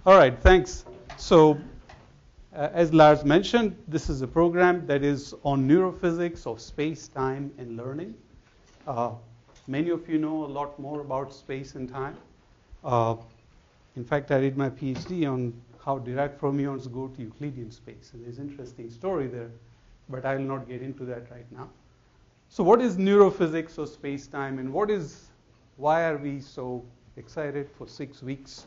All right, thanks. So, as Lars mentioned, this is a program that is on neurophysics of space, time, and learning. Many of you know a lot more about space and time. In fact, I did my PhD on how Dirac fermions go to Euclidean space. And there's an interesting story there, but I will not get into that right now. So what is neurophysics of space-time, and why are we so excited for 6 weeks?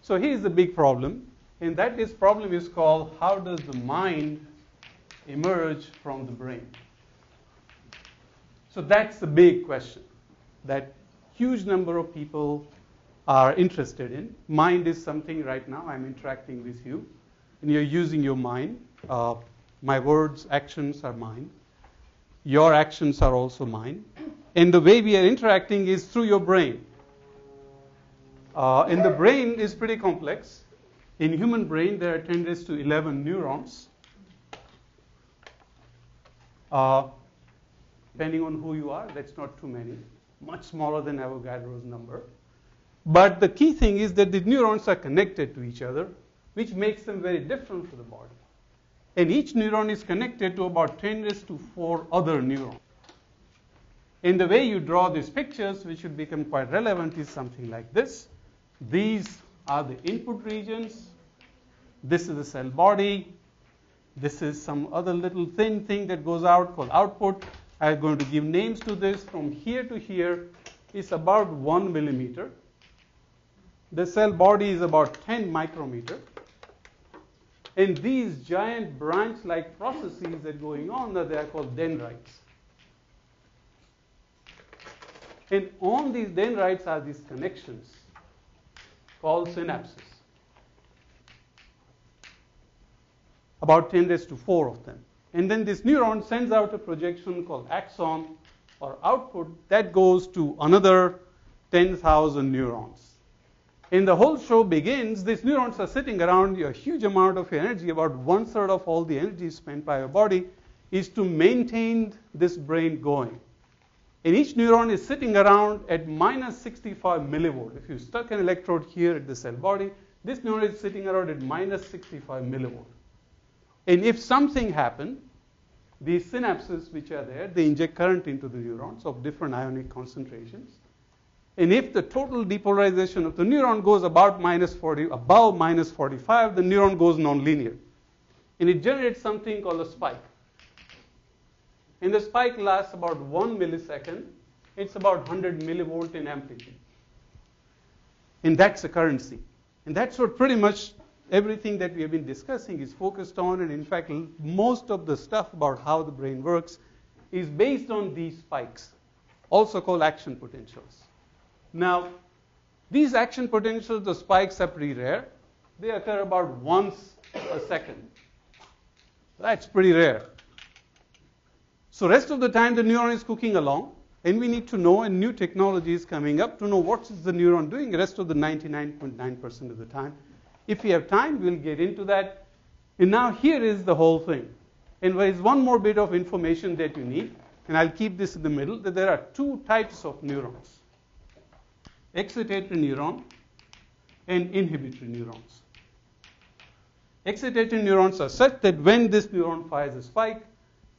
So here's the big problem, and this problem is called, how does the mind emerge from the brain? So that's the big question that huge number of people are interested in. Mind is something right now I'm interacting with you, and you're using your mind. My words, actions are mine. Your actions are also mine. And the way we are interacting is through your brain. And the brain is pretty complex. In human brain, there are 10 raised to 11 neurons. Depending on who you are, that's not too many. Much smaller than Avogadro's number. But the key thing is that the neurons are connected to each other, which makes them very different for the body. And each neuron is connected to about 10 raised to 4 other neurons. And the way you draw these pictures, which should become quite relevant, is something like this. These are the input regions. This is the cell body. This is some other little thin thing that goes out called output. I'm going to give names to this. From here to here is about 1 millimeter. The cell body is about 10 micrometer. And these giant branch-like processes that are going on, they are called dendrites. And on these dendrites are these connections called synapses. About 10 raised to 4 of them. And then this neuron sends out a projection called axon or output that goes to another 10,000 neurons. And the whole show begins, these neurons are sitting around you, a huge amount of energy, about 1/3 of all the energy spent by your body is to maintain this brain going. And each neuron is sitting around at minus 65 millivolt. If you stuck an electrode here at the cell body, this neuron is sitting around at minus 65 millivolt. And if something happened, these synapses which are there, they inject current into the neurons of different ionic concentrations. And if the total depolarization of the neuron goes above minus 45, the neuron goes nonlinear. And it generates something called a spike. And the spike lasts about 1 millisecond. It's about 100 millivolt in amplitude. And that's the currency. And that's what pretty much everything that we have been discussing is focused on. And in fact, most of the stuff about how the brain works is based on these spikes, also called action potentials. Now, these action potentials, the spikes are pretty rare. They occur about once a second. That's pretty rare. So rest of the time, the neuron is cooking along. And we need to know, and new technology is coming up to know what is the neuron doing the rest of the 99.9% of the time. If we have time, we'll get into that. And now here is the whole thing. And there is one more bit of information that you need. And I'll keep this in the middle, that there are 2 types of neurons. Excitatory neuron and inhibitory neurons. Excitatory neurons are such that when this neuron fires a spike,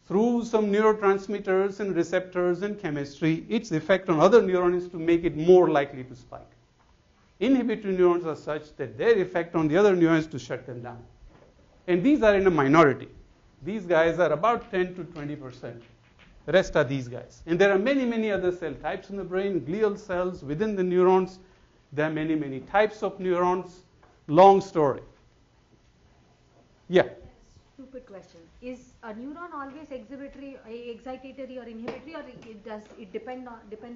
through some neurotransmitters and receptors and chemistry, its effect on other neurons is to make it more likely to spike. Inhibitory neurons are such that their effect on the other neurons is to shut them down. And these are in a minority. These guys are about 10 to 20%. The rest are these guys. And there are many, many other cell types in the brain, glial cells within the neurons. There are many, many types of neurons. Long story. Yeah? Stupid question. Is a neuron always excitatory or inhibitory, or it depends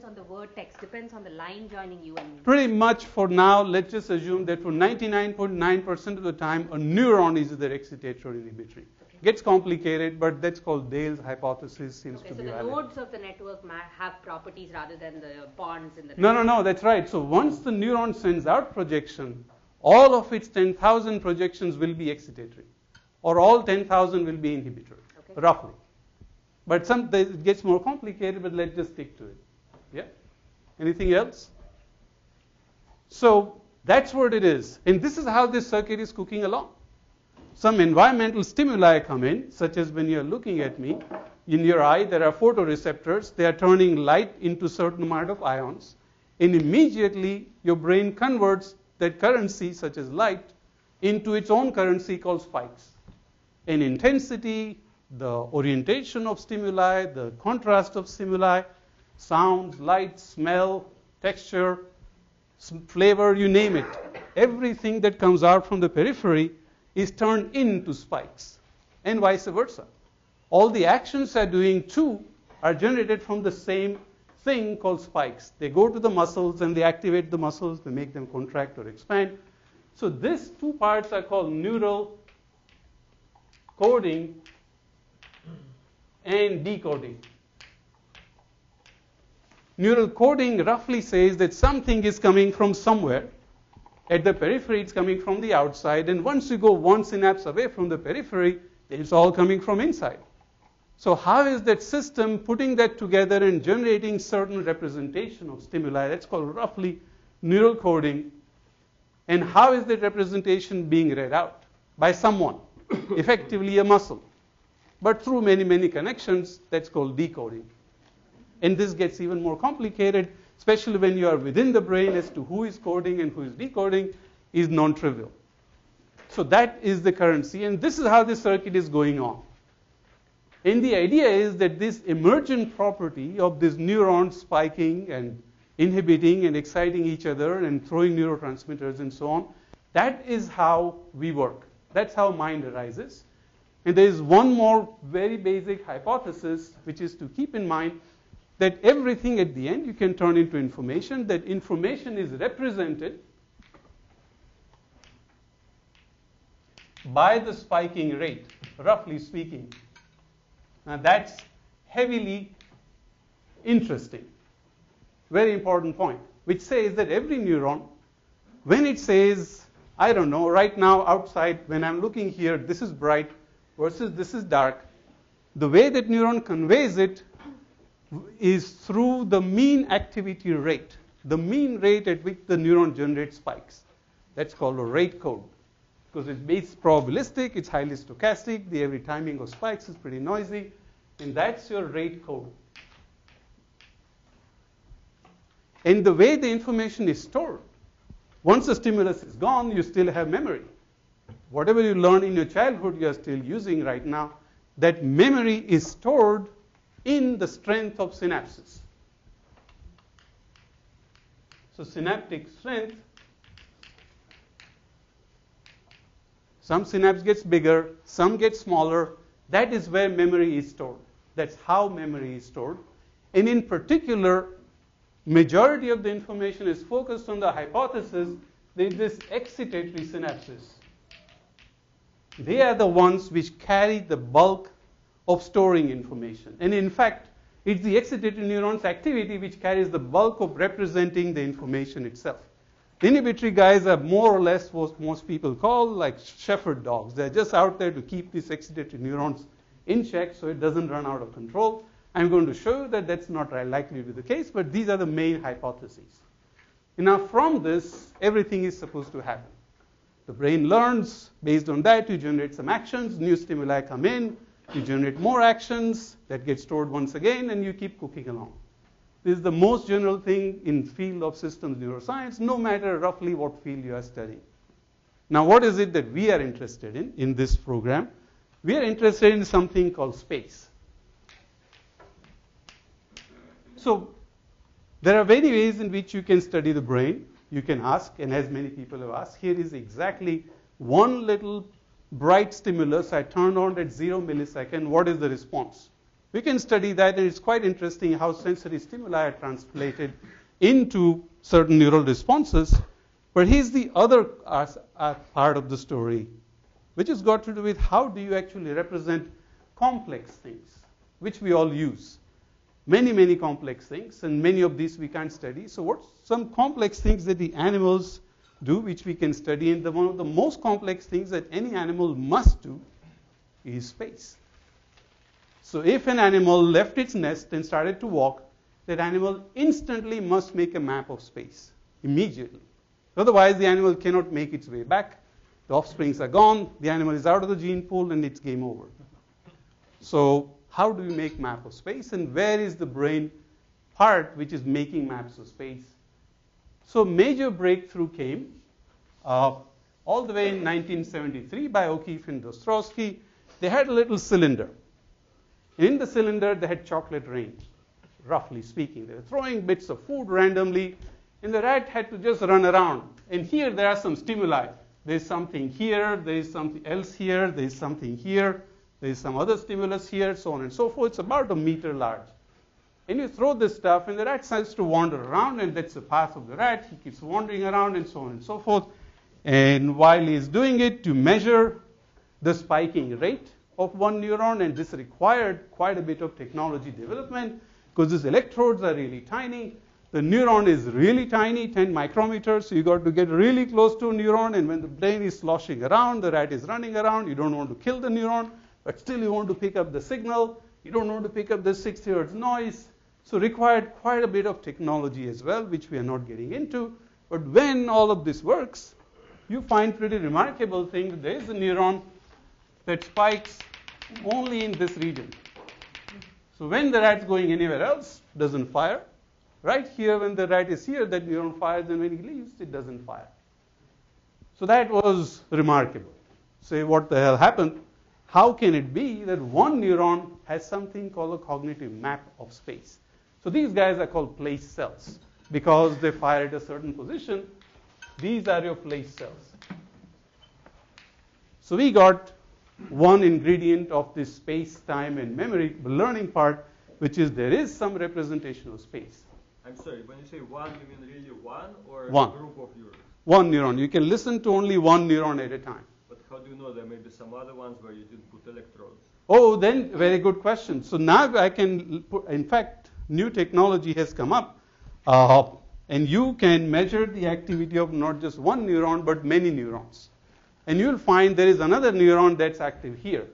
on the vertex, depends on the line joining you and me? Pretty much for now, let's just assume that for 99.9% of the time, a neuron is either excitatory or inhibitory. Gets complicated, but that's called Dale's hypothesis, seems to be valid. So the nodes of the network have properties rather than the bonds in the network. No, that's right. So once the neuron sends out projection, all of its 10,000 projections will be excitatory. Or all 10,000 will be inhibitory, roughly. But it gets more complicated, but let's just stick to it. Yeah? Anything else? So That's what it is. And this is how this circuit is cooking along. Some environmental stimuli come in, such as when you're looking at me. In your eye, there are photoreceptors. They are turning light into certain amount of ions. And immediately, your brain converts that currency, such as light, into its own currency called spikes. And intensity, the orientation of stimuli, the contrast of stimuli, sounds, light, smell, texture, flavor, you name it. Everything that comes out from the periphery is turned into spikes, and vice versa. All the actions are doing too are generated from the same thing called spikes. They go to the muscles and they activate the muscles, they make them contract or expand. So these two parts are called neural coding and decoding. Neural coding roughly says that something is coming from somewhere. At the periphery, it's coming from the outside. And once you go one synapse away from the periphery, it's all coming from inside. So how is that system putting that together and generating certain representation of stimuli? That's called roughly neural coding. And how is that representation being read out? By someone, effectively a muscle. But through many, many connections, that's called decoding. And this gets even more complicated, especially when you are within the brain as to who is coding and who is decoding is non-trivial. So that is the currency, and this is how the circuit is going on. And the idea is that this emergent property of these neurons spiking and inhibiting and exciting each other and throwing neurotransmitters and so on, that is how we work. That's how mind arises. And there is one more very basic hypothesis, which is to keep in mind that everything at the end you can turn into information, that information is represented by the spiking rate, roughly speaking. Now that's heavily interesting. Very important point, which says that every neuron, when it says, I don't know, right now outside, when I'm looking here, this is bright versus this is dark, the way that neuron conveys it is through the mean activity rate, the mean rate at which the neuron generates spikes. That's called a rate code. Because it's probabilistic, it's highly stochastic, the every timing of spikes is pretty noisy, and that's your rate code. And the way the information is stored, once the stimulus is gone, you still have memory. Whatever you learned in your childhood, you are still using right now. That memory is stored in the strength of synapses. So synaptic strength, some synapse gets bigger, some get smaller. That is where memory is stored. That's how memory is stored. And in particular, majority of the information is focused on the hypothesis that these excitatory synapses, they are the ones which carry the bulk of storing information. And in fact, it's the excitatory neurons activity which carries the bulk of representing the information itself. The inhibitory guys are more or less what most people call like shepherd dogs. They're just out there to keep these excitatory neurons in check so it doesn't run out of control. I'm going to show you that that's not likely to be the case, but these are the main hypotheses. And now from this, everything is supposed to happen. The brain learns, based on that, you generate some actions, new stimuli come in, you generate more actions that get stored once again, and you keep cooking along. This is the most general thing in field of systems neuroscience, no matter roughly what field you are studying. Now, what is it that we are interested in this program? We are interested in something called space. So, there are many ways in which you can study the brain. You can ask, and as many people have asked, here is exactly one little bright stimulus I turned on at 0 millisecond. What is the response? We can study that, and it's quite interesting how sensory stimuli are translated into certain neural responses. But here's the other part of the story, which has got to do with how do you actually represent complex things, which we all use. Many, many complex things, and many of these we can't study. So what's some complex things that the animals do, which we can study? And one of the most complex things that any animal must do is space. So if an animal left its nest and started to walk, that animal instantly must make a map of space, immediately. Otherwise, the animal cannot make its way back. The offsprings are gone, the animal is out of the gene pool, and it's game over. So how do we make map of space, and where is the brain part which is making maps of space? So major breakthrough came all the way in 1973 by O'Keefe and Ostrowski. They had a little cylinder. In the cylinder, they had chocolate rain, roughly speaking. They were throwing bits of food randomly, and the rat had to just run around. And here there are some stimuli. There's something here, there's something else here, there's something here, there's some other stimulus here, so on and so forth. It's about a meter large. And you throw this stuff, and the rat starts to wander around, and that's the path of the rat. He keeps wandering around, and so on and so forth. And while he's doing it, to measure the spiking rate of one neuron, and this required quite a bit of technology development, because these electrodes are really tiny. The neuron is really tiny, 10 micrometers, so you got to get really close to a neuron, and when the brain is sloshing around, the rat is running around, you don't want to kill the neuron, but still you want to pick up the signal. You don't want to pick up the 60 hertz noise. So required quite a bit of technology as well, which we are not getting into. But when all of this works, you find pretty remarkable thing that there is a neuron that spikes only in this region. So when the rat's going anywhere else, doesn't fire. Right here, when the rat is here, that neuron fires, and when he leaves, it doesn't fire. So that was remarkable. Say, what the hell happened? How can it be that one neuron has something called a cognitive map of space? So these guys are called place cells because they fire at a certain position. These are your place cells. So we got one ingredient of this space, time, and memory, the learning part, which is there is some representation of space. I'm sorry, when you say one, you mean really one or One. a group of neurons? One neuron. You can listen to only one neuron at a time. But how do you know there may be some other ones where you didn't put electrodes? Oh, then very good question. So now I can put, in fact, new technology has come up, and you can measure the activity of not just one neuron, but many neurons. And you'll find there is another neuron that's active here.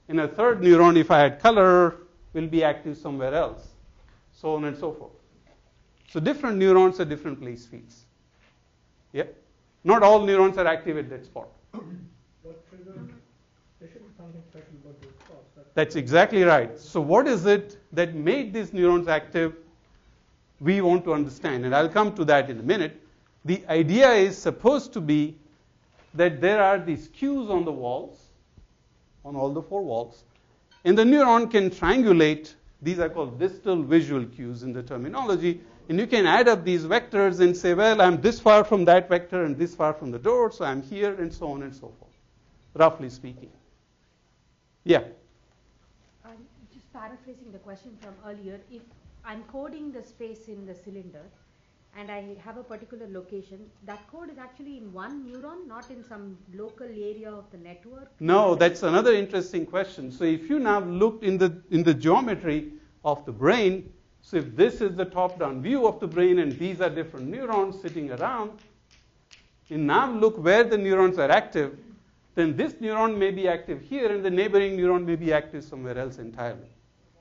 And a third neuron, if I add color, will be active somewhere else, so on and so forth. So different neurons are different place fields. Yeah? Not all neurons are active at that spot. What triggered? There should be something special about those spots. That's exactly right. So what is it that made these neurons active? We want to understand, and I'll come to that in a minute. The idea is supposed to be that there are these cues on the walls, on all the four walls, and the neuron can triangulate. These are called distal visual cues in the terminology, and you can add up these vectors and say, well, I'm this far from that vector and this far from the door, so I'm here, and so on and so forth, roughly speaking. Yeah? Just paraphrasing the question from earlier, if I'm coding the space in the cylinder and I have a particular location, that code is actually in one neuron, not in some local area of the network? No, that's another interesting question. So if you now look in the geometry of the brain, so if this is the top-down view of the brain and these are different neurons sitting around, and now look where the neurons are active, then this neuron may be active here and the neighboring neuron may be active somewhere else entirely.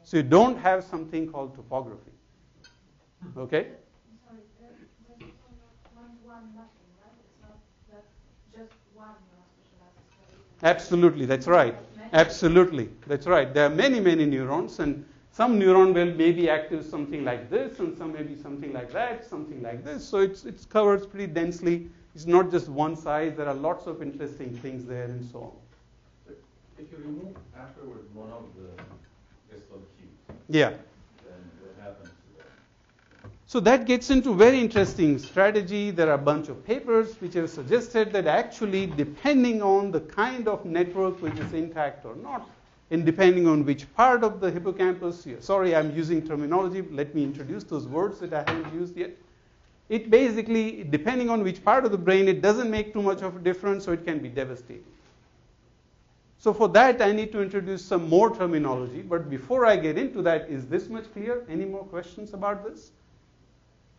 So you don't have something called topography. Okay? Sorry, there's also one nothing, right? It's not that just one neuron specializes. Absolutely, that's right. Absolutely, that's right. There are many, many neurons, and some neuron will maybe active something like this, and some maybe something like that, something like this. So it's covers pretty densely. It's not just one size. There are lots of interesting things there, and so on. If you remove afterwards one of the distal cues, Yeah. then what happens to that? So that gets into very interesting strategy. There are a bunch of papers which have suggested that actually depending on the kind of network which is intact or not, and depending on which part of the hippocampus, sorry, I'm using terminology, let me introduce those words that I haven't used yet. It basically, depending on which part of the brain, it doesn't make too much of a difference, so it can be devastating. So for that, I need to introduce some more terminology. But before I get into that, is this much clear? Any more questions about this?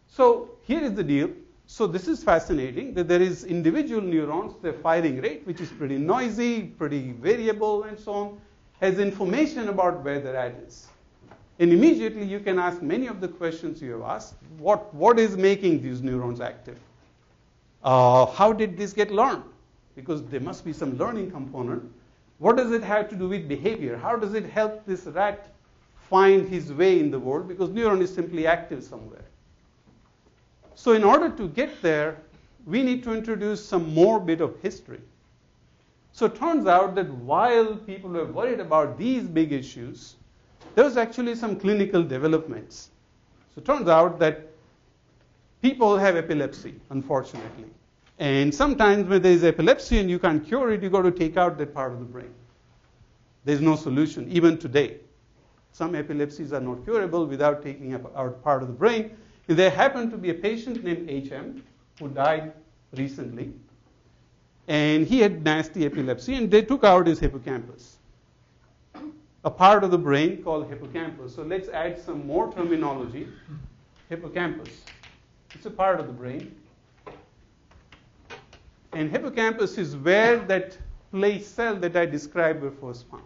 So here is the deal. So this is fascinating, that there is individual neurons, their firing rate, which is pretty noisy, pretty variable, and so on, has information about where the rat is. And immediately you can ask many of the questions you have asked. What is making these neurons active? how did this get learned? Because there must be some learning component. What does it have to do with behavior? How does it help this rat find his way in the world? Because neuron is simply active somewhere. So in order to get there, we need to introduce some more bit of history. So it turns out that while people were worried about these big issues, there was actually some clinical developments. So it turns out that people have epilepsy, unfortunately. And sometimes when there is epilepsy and you can't cure it, you've got to take out that part of the brain. There's no solution, even today. Some epilepsies are not curable without taking out part of the brain. And there happened to be a patient named HM who died recently. And he had nasty epilepsy, and they took out his hippocampus, a part of the brain called hippocampus. So let's add some more terminology. Hippocampus. It's a part of the brain. And hippocampus is where that place cell that I described was first found.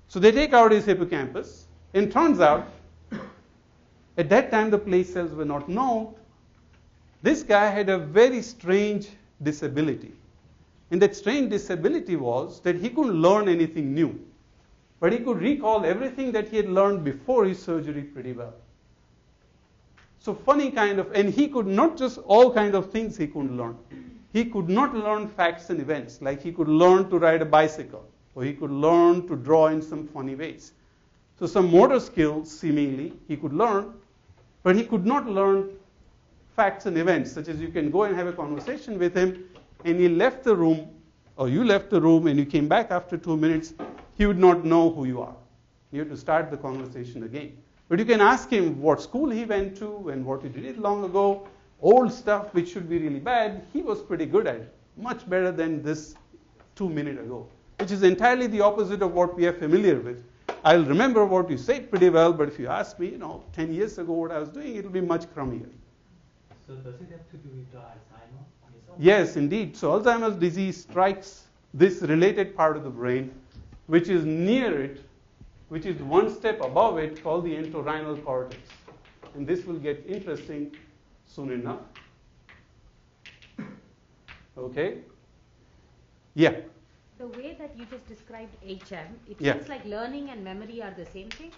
So they take out his hippocampus, and turns out, at that time the place cells were not known. This guy had a very strange disability. And that strange disability was that he couldn't learn anything new, but he could recall everything that he had learned before his surgery pretty well. So funny kind of, and he could not just all kind of things he couldn't learn. He could not learn facts and events, like he could learn to ride a bicycle, or he could learn to draw in some funny ways. So some motor skills, seemingly, he could learn, but he could not learn facts and events, such as you can go and have a conversation with him, and he left the room, or you left the room, and you came back after 2 minutes, he would not know who you are. You have to start the conversation again. But you can ask him what school he went to and what he did long ago, old stuff which should be really bad. He was pretty good at it, much better than this 2 minutes ago, which is entirely the opposite of what we are familiar with. I'll remember what you said pretty well, but if you ask me, 10 years ago what I was doing, it'll be much crummier. So does it have to do with Alzheimer's? Yes, indeed. So Alzheimer's disease strikes this related part of the brain, which is near it, which is one step above it, called the entorhinal cortex. And this will get interesting soon enough. Okay? Yeah. The way that you just described HM, it Yeah. seems like learning and memory are the same thing.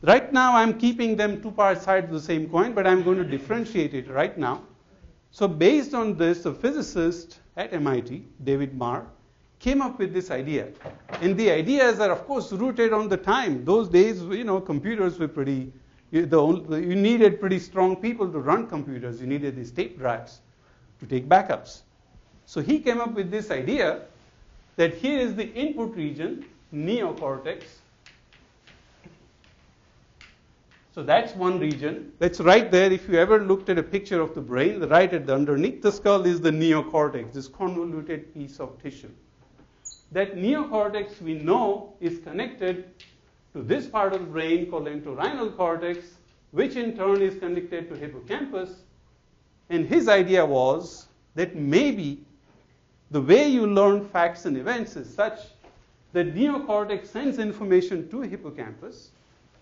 Right now, I'm keeping them two sides of the same coin, but I'm going to differentiate it right now. So based on this, a physicist at MIT, David Marr, came up with this idea. And the ideas are, of course, rooted on the time. Those days, computers were pretty, you needed pretty strong people to run computers. You needed these tape drives to take backups. So he came up with this idea that here is the input region, neocortex. So that's one region. That's right there. If you ever looked at a picture of the brain, right at the underneath the skull is the neocortex, this convoluted piece of tissue. That neocortex, we know, is connected to this part of the brain called entorhinal cortex, which in turn is connected to hippocampus. And his idea was that maybe the way you learn facts and events is such that neocortex sends information to hippocampus,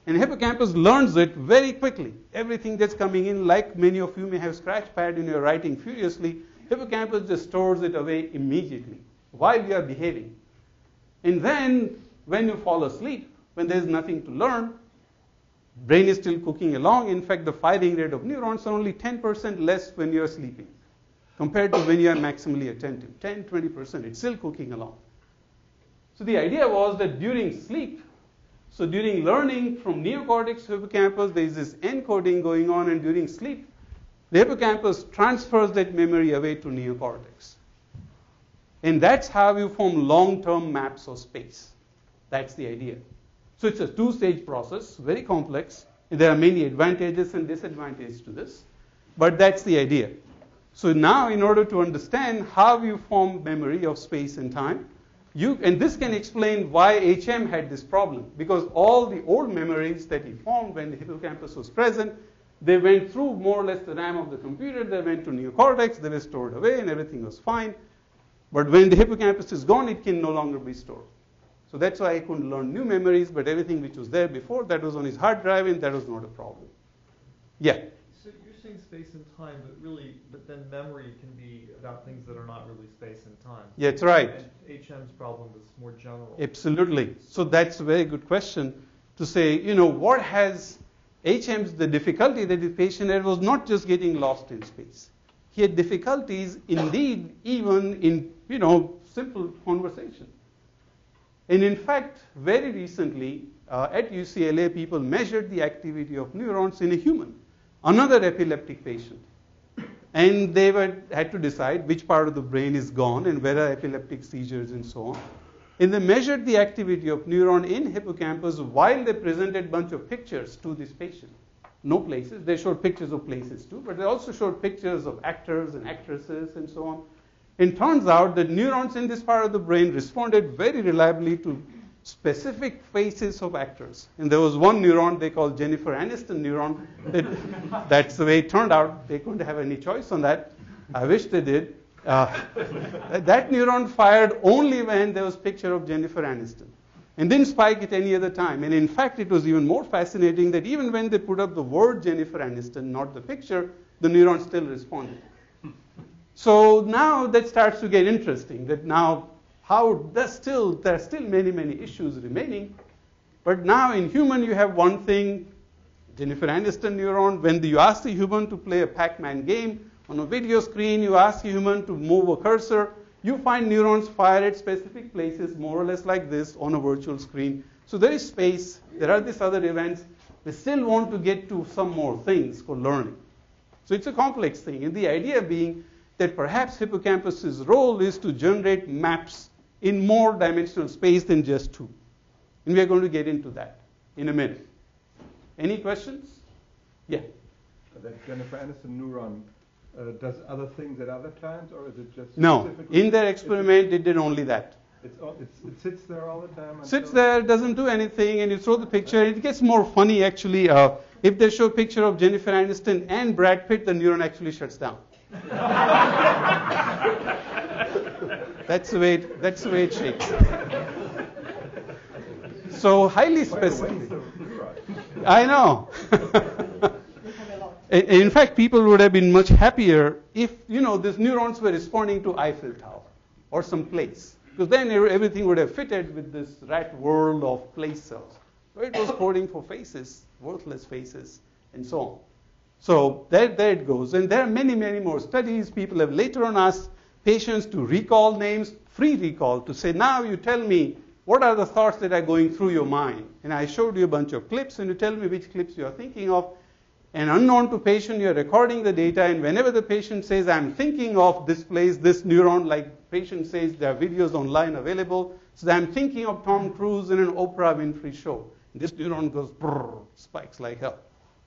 and hippocampus learns it very quickly. Everything that's coming in, like many of you may have scratch pad and you're writing furiously, hippocampus just stores it away immediately while you are behaving. And then when you fall asleep, when there's nothing to learn, brain is still cooking along. In fact, the firing rate of neurons are only 10% less when you're sleeping compared to when you are maximally attentive. 10, 20%, it's still cooking along. So the idea was that during sleep, so during learning from neocortex to hippocampus, there is this encoding going on, and during sleep, the hippocampus transfers that memory away to neocortex. And that's how you form long-term maps of space. That's the idea. So it's a two-stage process, very complex, and there are many advantages and disadvantages to this, but that's the idea. So now, in order to understand how you form memory of space and time, and this can explain why HM had this problem, because all the old memories that he formed when the hippocampus was present, they went through more or less the RAM of the computer, they went to neocortex, they were stored away, and everything was fine. But when the hippocampus is gone, it can no longer be stored. So that's why he couldn't learn new memories, but everything which was there before, that was on his hard drive, and that was not a problem. Yeah? So you're saying space and time, but then memory can be about things that are not really space and time. Yeah, that's right. And HM's problem is more general. Absolutely. So that's a very good question to say, what has HM's, the difficulty that the patient had was not just getting lost in space. He had difficulties indeed even in, simple conversation. And in fact, very recently at UCLA, people measured the activity of neurons in a human, another epileptic patient. And they had to decide which part of the brain is gone and where are epileptic seizures and so on. And they measured the activity of neuron in hippocampus while they presented a bunch of pictures to this patient. No places. They showed pictures of places too, but they also showed pictures of actors and actresses and so on. It turns out that neurons in this part of the brain responded very reliably to specific faces of actors. And there was one neuron they called Jennifer Aniston neuron. That's the way it turned out. They couldn't have any choice on that. I wish they did. That neuron fired only when there was a picture of Jennifer Aniston. And didn't spike at any other time. And in fact, it was even more fascinating that even when they put up the word Jennifer Aniston, not the picture, the neuron still responded. So now that starts to get interesting, that now there are still many, many issues remaining. But now in human, you have one thing, Jennifer Aniston neuron. When you ask the human to play a Pac-Man game, on a video screen, you ask a human to move a cursor, you find neurons fire at specific places, more or less like this, on a virtual screen. So there is space. There are these other events. They still want to get to some more things called learning. So it's a complex thing. And the idea being that perhaps hippocampus's role is to generate maps in more dimensional space than just two. And we are going to get into that in a minute. Any questions? Yeah. That Jennifer Aniston neuron does other things at other times, or is it just No. In their experiment, it did only that. It sits there all the time? Sits there, doesn't do anything, and you throw the picture. It gets more funny, actually. If they show a picture of Jennifer Aniston and Brad Pitt, the neuron actually shuts down. That's the way it shakes. So highly specific. I know. In fact, people would have been much happier if, these neurons were responding to Eiffel Tower or some place. Because then everything would have fitted with this rat world of place cells. So it was coding for faces, worthless faces, and so on. So there it goes. And there are many, many more studies. People have later on asked patients to recall names, free recall, to say, now you tell me what are the thoughts that are going through your mind. And I showed you a bunch of clips, and you tell me which clips you are thinking of. And unknown to patient, you're recording the data, and whenever the patient says, I'm thinking of this place, this neuron, like patient says, there are videos online available, so I'm thinking of Tom Cruise in an Oprah Winfrey show. And this neuron goes, brrr, spikes like hell.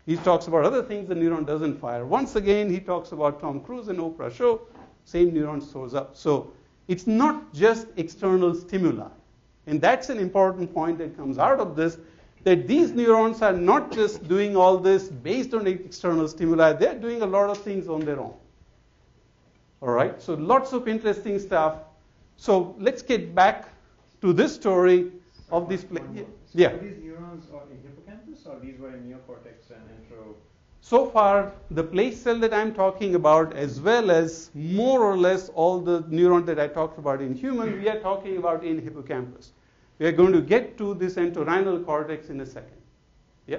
He talks about other things, the neuron doesn't fire. Once again, he talks about Tom Cruise and Oprah show, same neuron shows up. So it's not just external stimuli. And that's an important point that comes out of this, that these neurons are not just doing all this based on external stimuli. They're doing a lot of things on their own. All right? So lots of interesting stuff. So let's get back to this story of this place. Yeah. So these neurons are in hippocampus, or these were in neocortex and intro? So far, the place cell that I'm talking about, as well as more or less all the neurons that I talked about in human, we are talking about in hippocampus. We are going to get to this entorhinal cortex in a second. Yeah?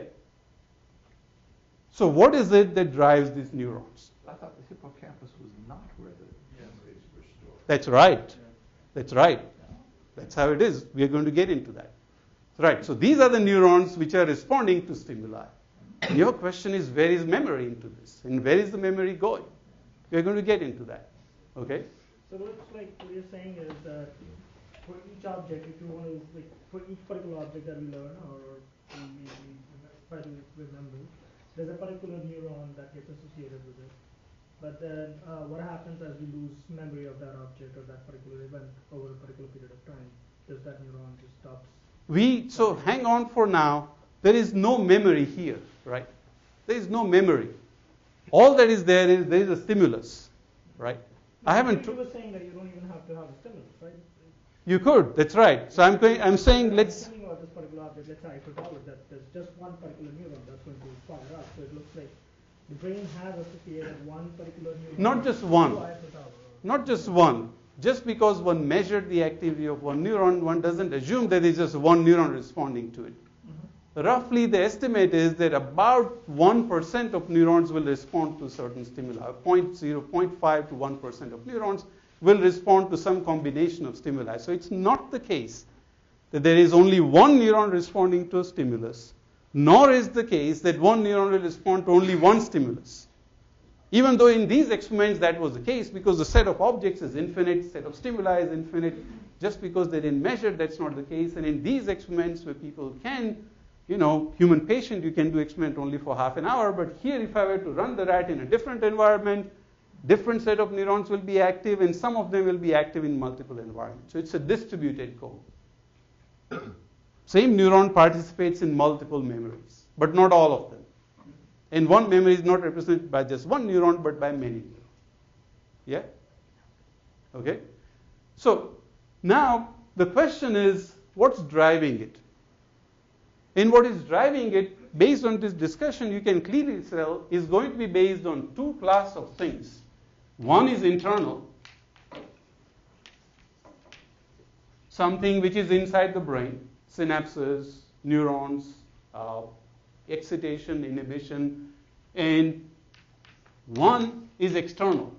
So what is it that drives these neurons? I thought the hippocampus was not where the memories were stored. That's right. That's right. That's how it is. We are going to get into that. Right. So these are the neurons which are responding to stimuli. And your question is, where is memory into this? And where is the memory going? We are going to get into that. Okay? So it looks like what you're saying is that for each object, if you want to, for each particular object that we learn or we try to remember, there's a particular neuron that gets associated with it. But then what happens as we lose memory of that object or that particular event over a particular period of time? Does that neuron just stop? So hang on for now. There is no memory here, right? There is no memory. All that is there is a stimulus, right? I haven't. You were saying that you don't even have to have a stimulus, right? You could. That's right. So I'm saying let's. Thinking about this particular object, let's say I forgot that there's just one particular neuron that's going to fire up. So it looks like the brain has associated one particular neuron. Not just one. to Eiffel Tower. Not just one. Just because one measured the activity of one neuron, one doesn't assume that it's just one neuron responding to it. Roughly, the estimate is that about 1% of neurons will respond to certain stimuli. 0.5 to 1% of neurons will respond to some combination of stimuli. So it's not the case that there is only one neuron responding to a stimulus, nor is the case that one neuron will respond to only one stimulus. Even though in these experiments that was the case, because the set of objects is infinite, set of stimuli is infinite, just because they didn't measure, that's not the case. And in these experiments where people can, human patient, you can do experiment only for half an hour, but here if I were to run the rat in a different environment, different set of neurons will be active, and some of them will be active in multiple environments. So it's a distributed code. Same neuron participates in multiple memories, but not all of them. And one memory is not represented by just one neuron, but by many neurons. Yeah? Okay? So now the question is, what's driving it? And what is driving it, based on this discussion, you can clearly tell, is going to be based on two classes of things. One is internal, something which is inside the brain, synapses, neurons, excitation, inhibition, and one is external.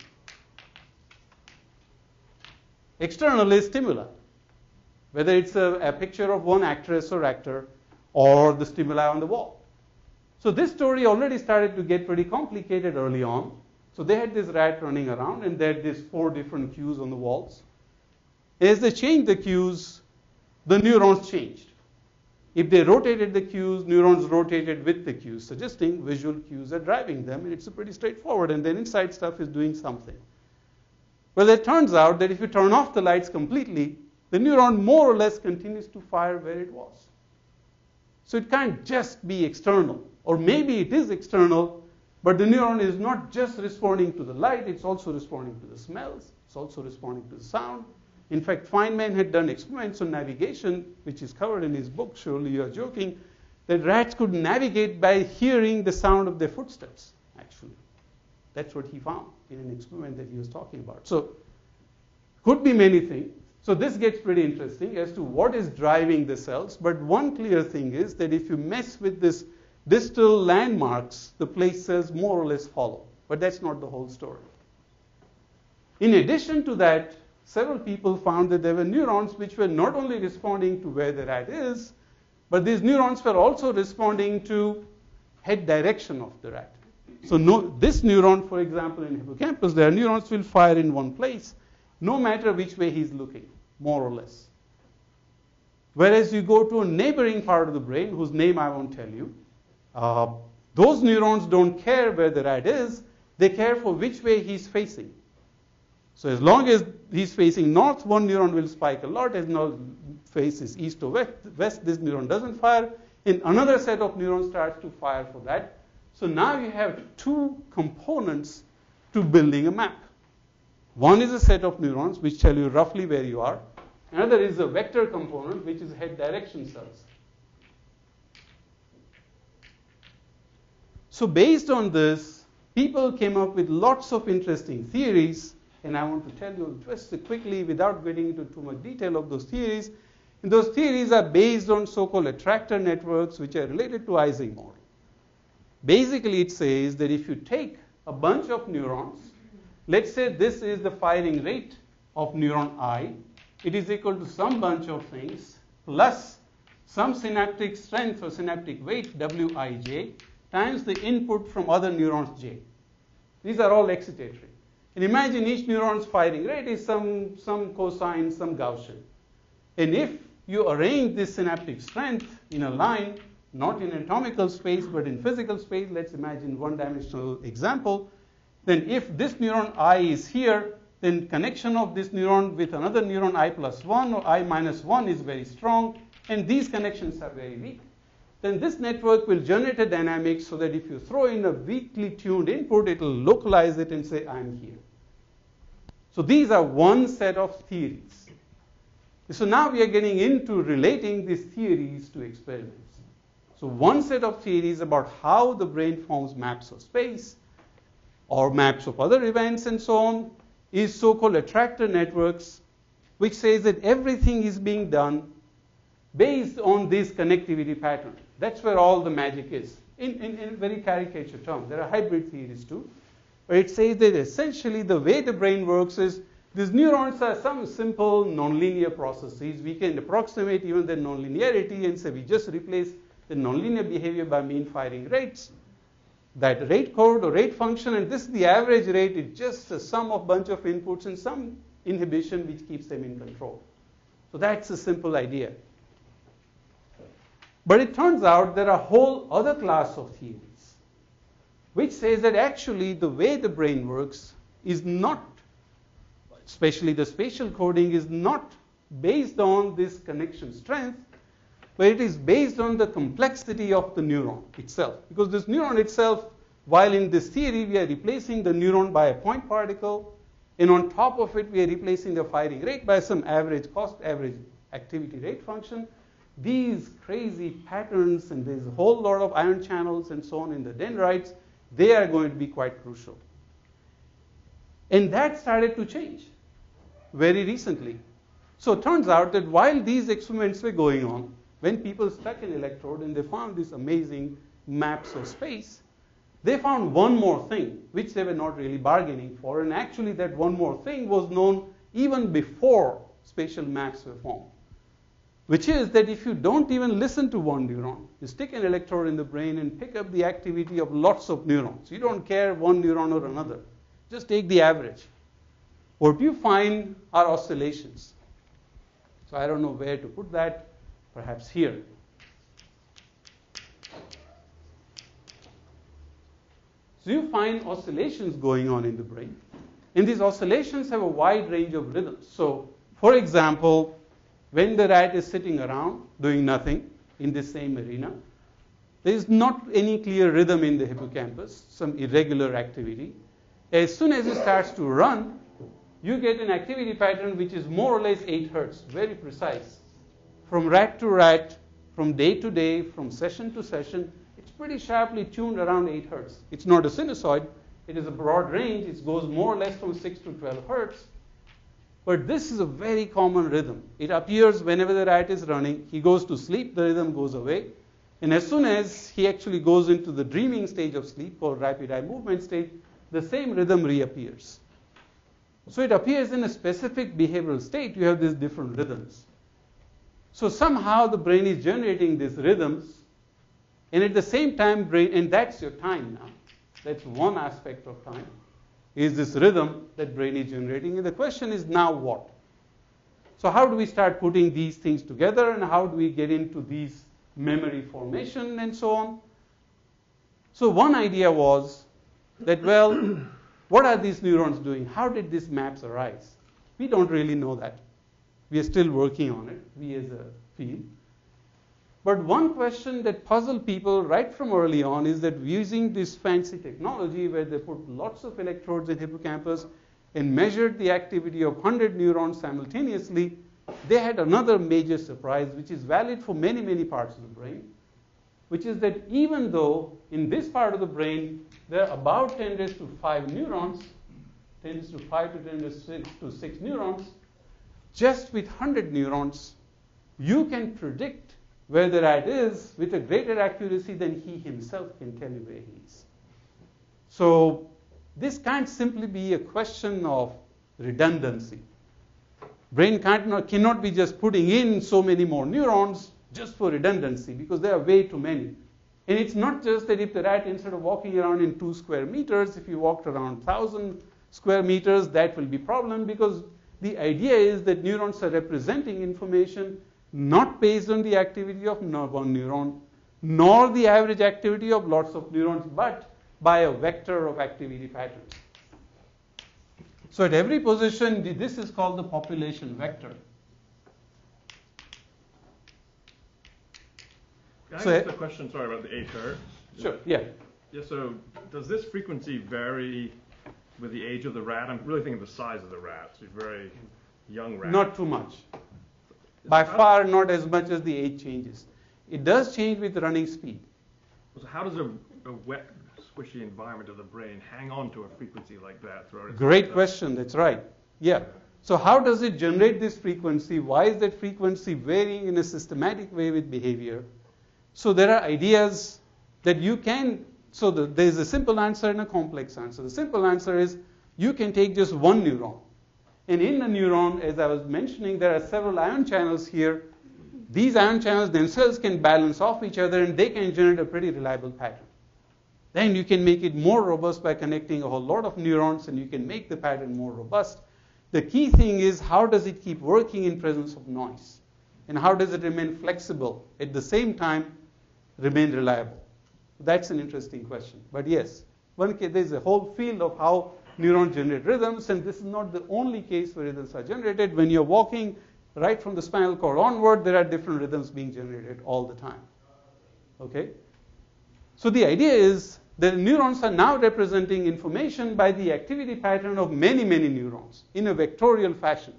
External is stimuli, whether it's a picture of one actress or actor or the stimuli on the wall. So this story already started to get pretty complicated early on. So they had this rat running around, and they had these 4 different cues on the walls. As they changed the cues, the neurons changed. If they rotated the cues, neurons rotated with the cues, suggesting visual cues are driving them, and it's pretty straightforward, and then inside stuff is doing something. Well, it turns out that if you turn off the lights completely, the neuron more or less continues to fire where it was. So it can't just be external, or maybe it is external, but the neuron is not just responding to the light, it's also responding to the smells, it's also responding to the sound. In fact, Feynman had done experiments on navigation, which is covered in his book, surely you are joking, that rats could navigate by hearing the sound of their footsteps, actually. That's what he found in an experiment that he was talking about. So, could be many things. So this gets pretty interesting as to what is driving the cells, but one clear thing is that if you mess with this distal landmarks, the place cells more or less follow. But that's not the whole story. In addition to that, several people found that there were neurons which were not only responding to where the rat is, but these neurons were also responding to head direction of the rat. So this neuron, for example, in hippocampus, their neurons will fire in one place, no matter which way he's looking, more or less. Whereas you go to a neighboring part of the brain, whose name I won't tell you, those neurons don't care where the rat is, they care for which way he's facing. So as long as he's facing north, one neuron will spike a lot. As now faces east or west, this neuron doesn't fire. And another set of neurons starts to fire for that. So now you have 2 components to building a map. One is a set of neurons which tell you roughly where you are. Another is a vector component, which is head direction cells. So based on this, people came up with lots of interesting theories, and I want to tell you just quickly, without getting into too much detail of those theories. And those theories are based on so-called attractor networks, which are related to Ising model. Basically, it says that if you take a bunch of neurons, let's say this is the firing rate of neuron I, it is equal to some bunch of things plus some synaptic strength or synaptic weight, Wij, times the input from other neurons, J. These are all excitatory. And imagine each neuron's firing rate is some cosine, some Gaussian. And if you arrange this synaptic strength in a line, not in anatomical space, but in physical space, let's imagine one-dimensional example, then if this neuron I is here, then connection of this neuron with another neuron I plus 1 or I minus 1 is very strong, and these connections are very weak. Then this network will generate a dynamic so that if you throw in a weakly tuned input, it will localize it and say, I'm here. So these are one set of theories. So now we are getting into relating these theories to experiments. So one set of theories about how the brain forms maps of space, or maps of other events and so on, is so-called attractor networks, which says that everything is being done based on this connectivity pattern. That's where all the magic is. In very caricature terms, there are hybrid theories too, where it says that essentially the way the brain works is these neurons are some simple nonlinear processes. We can approximate even their nonlinearity and say we just replace the nonlinear behavior by mean firing rates. That rate code or rate function, and this is the average rate, it's just a sum of bunch of inputs and some inhibition which keeps them in control. So that's a simple idea. But it turns out there are a whole other class of theories which says that actually the way the brain works is not, especially the spatial coding, is not based on this connection strength, but it is based on the complexity of the neuron itself. Because this neuron itself, while in this theory we are replacing the neuron by a point particle, and on top of it we are replacing the firing rate by some average cost, average activity rate function, these crazy patterns and there's a whole lot of ion channels and so on in the dendrites, they are going to be quite crucial. And that started to change very recently. So it turns out that while these experiments were going on, when people stuck an electrode and they found these amazing maps of space, they found one more thing which they were not really bargaining for, and actually that one more thing was known even before spatial maps were formed, which is that if you don't even listen to one neuron, you stick an electrode in the brain and pick up the activity of lots of neurons. You don't care one neuron or another. Just take the average. What you find are oscillations. So I don't know where to put that, perhaps here. So you find oscillations going on in the brain. And these oscillations have a wide range of rhythms. So, for example, when the rat is sitting around doing nothing in this same arena, there is not any clear rhythm in the hippocampus, some irregular activity. As soon as it starts to run, you get an activity pattern which is more or less 8 hertz, very precise. From rat to rat, from day to day, from session to session, it's pretty sharply tuned around 8 hertz. It's not a sinusoid. It is a broad range. It goes more or less from 6 to 12 hertz. But this is a very common rhythm. It appears whenever the rat is running. He goes to sleep, the rhythm goes away. And as soon as he actually goes into the dreaming stage of sleep, called rapid eye movement stage, the same rhythm reappears. So it appears in a specific behavioral state, you have these different rhythms. So somehow the brain is generating these rhythms, and at the same time, and that's your time now. That's one aspect of time, is this rhythm that brain is generating. And the question is now what? So how do we start putting these things together, and how do we get into these memory formation and so on? So one idea was that, well, what are these neurons doing? How did these maps arise? We don't really know that. We are still working on it, we as a field. But one question that puzzled people right from early on is that using this fancy technology where they put lots of electrodes in hippocampus and measured the activity of 100 neurons simultaneously, they had another major surprise, which is valid for many, many parts of the brain, which is that even though in this part of the brain there are about 10 raised to 5 neurons, 10 raised to 5 to 10 raised to 6 neurons, just with 100 neurons, you can predict where the rat is with a greater accuracy than he himself can tell you where he is. So this can't simply be a question of redundancy. Brain cannot be just putting in so many more neurons just for redundancy, because there are way too many. And it's not just that if the rat, instead of walking around in 2 square meters, if you walked around 1,000 square meters, that will be a problem, because the idea is that neurons are representing information not based on the activity of one neuron, nor the average activity of lots of neurons, but by a vector of activity patterns. So at every position, this is called the population vector. Can I So, ask a question, sorry, about the 8 hertz? Sure, yeah. Yeah, so does this frequency vary with the age of the rat? I'm really thinking of the size of the rat. So a very young rat. Not too much. By far, not as much as the age changes. It does change with running speed. So how does a squishy environment of the brain hang on to a frequency like that throughout its Great lifetime? question. That's right. Yeah. So how does it generate this frequency? Why is that frequency varying in a systematic way with behavior? So there are ideas that you can, there's a simple answer and a complex answer. The simple answer is you can take just one neuron. And in the neuron, as I was mentioning, there are several ion channels here. These ion channels themselves can balance off each other and they can generate a pretty reliable pattern. Then you can make it more robust by connecting a whole lot of neurons and you can make the pattern more robust. The key thing is how does it keep working in presence of noise? And how does it remain flexible at the same time remain reliable? That's an interesting question. But yes, there's a whole field of how neurons generate rhythms, and this is not the only case where rhythms are generated. When you're walking right from the spinal cord onward, there are different rhythms being generated all the time. Okay? So the idea is that neurons are now representing information by the activity pattern of many, many neurons in a vectorial fashion.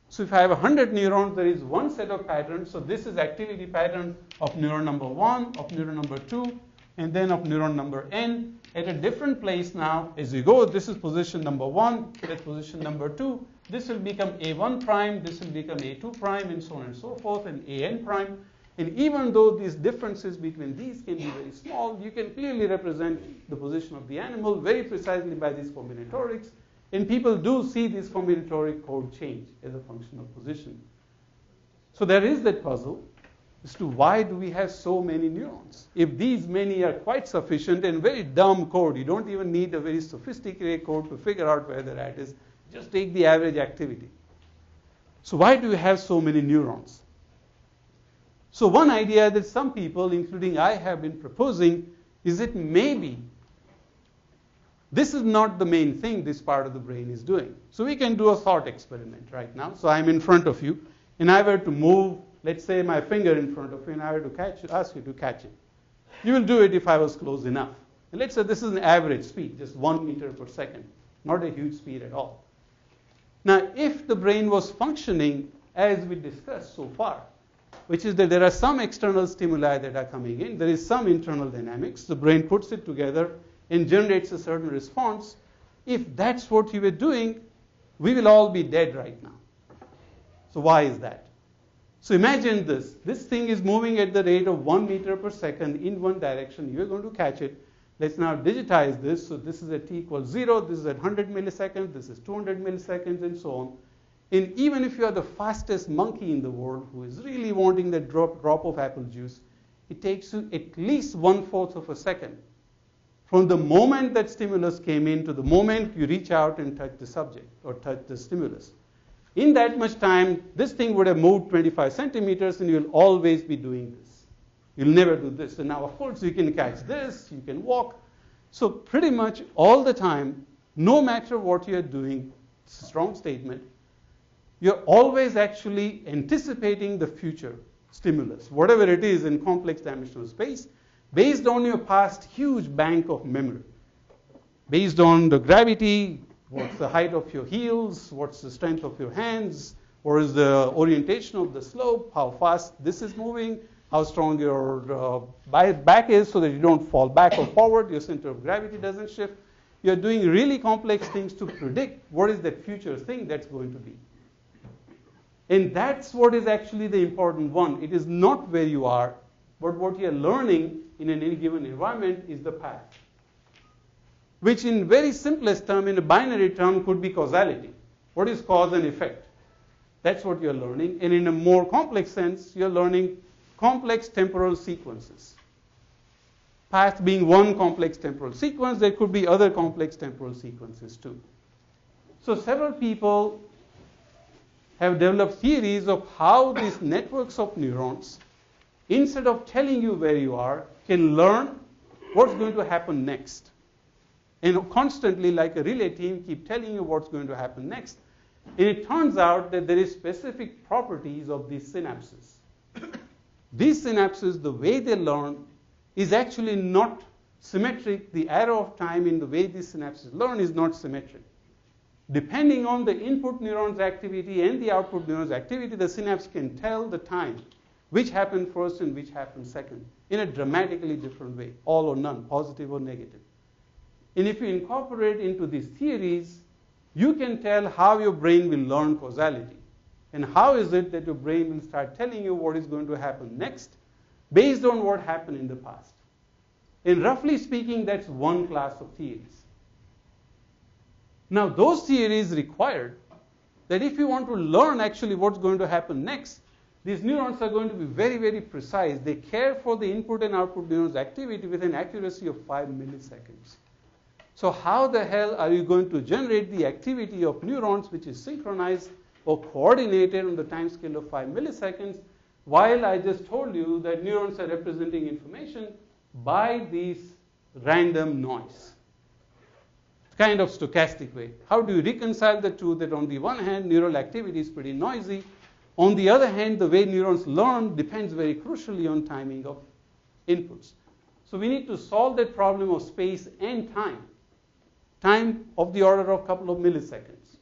So if I have 100 neurons, there is one set of patterns. So this is activity pattern of neuron number 1, of neuron number 2, and then of neuron number n. At a different place now, as you go, this is position number 1, that's position number 2. This will become A1 prime, this will become A2 prime, and so on and so forth, and AN prime. And even though these differences between these can be very small, you can clearly represent the position of the animal very precisely by these combinatorics. And people do see this combinatoric code change as a function of position. So there is that puzzle as to why do we have so many neurons? If these many are quite sufficient and very dumb code, you don't even need a very sophisticated code to figure out where the rat is. Just take the average activity. So why do we have so many neurons? So one idea that some people, including I, have been proposing is that maybe this is not the main thing this part of the brain is doing. So we can do a thought experiment right now. So I'm in front of you, and I were to move, let's say, my finger in front of you, and I were to ask you to catch it. You will do it if I was close enough. And let's say this is an average speed, just 1 meter per second, not a huge speed at all. Now, if the brain was functioning as we discussed so far, which is that there are some external stimuli that are coming in, there is some internal dynamics, the brain puts it together and generates a certain response. If that's what you were doing, we will all be dead right now. So why is that? So imagine this. This thing is moving at the rate of 1 meter per second in one direction. You're going to catch it. Let's now digitize this. So this is at t equals 0. This is at 100 milliseconds. This is 200 milliseconds, and so on. And even if you are the fastest monkey in the world who is really wanting that drop of apple juice, it takes you at least 1/4 of a second from the moment that stimulus came in to the moment you reach out and touch the subject or touch the stimulus. In that much time, this thing would have moved 25 centimeters, and you'll always be doing this. You'll never do this. And now, of course, you can catch this, you can walk. So pretty much all the time, no matter what you're doing, it's a strong statement, you're always actually anticipating the future stimulus, whatever it is in complex dimensional space, based on your past huge bank of memory. Based on the gravity, what's the height of your heels, what's the strength of your hands, what is the orientation of the slope, how fast this is moving, how strong your back is so that you don't fall back or forward, your center of gravity doesn't shift. You're doing really complex things to predict what is that future thing that's going to be. And that's what is actually the important one. It is not where you are, but what you're learning in any given environment is the path. Which in very simplest term, in a binary term, could be causality. What is cause and effect? That's what you're learning. And in a more complex sense, you're learning complex temporal sequences. Path being one complex temporal sequence, there could be other complex temporal sequences too. So several people have developed theories of how these networks of neurons, instead of telling you where you are, can learn what's going to happen next. And constantly, like a relay team, keep telling you what's going to happen next. And it turns out that there is specific properties of these synapses. These synapses, the way they learn, is actually not symmetric. The arrow of time in the way these synapses learn is not symmetric. Depending on the input neuron's activity and the output neuron's activity, the synapse can tell the time, which happened first and which happened second, in a dramatically different way, all or none, positive or negative. And if you incorporate into these theories, you can tell how your brain will learn causality. And how is it that your brain will start telling you what is going to happen next based on what happened in the past. And roughly speaking, that's one class of theories. Now, those theories required that if you want to learn actually what's going to happen next, these neurons are going to be very, very precise. They care for the input and output neurons activity with an accuracy of 5 milliseconds. So how the hell are you going to generate the activity of neurons which is synchronized or coordinated on the time scale of 5 milliseconds, while I just told you that neurons are representing information by this random noise? It's kind of stochastic way. How do you reconcile the two, that on the one hand, neural activity is pretty noisy, on the other hand, the way neurons learn depends very crucially on timing of inputs. So we need to solve that problem of space and time. Time of the order of a couple of milliseconds,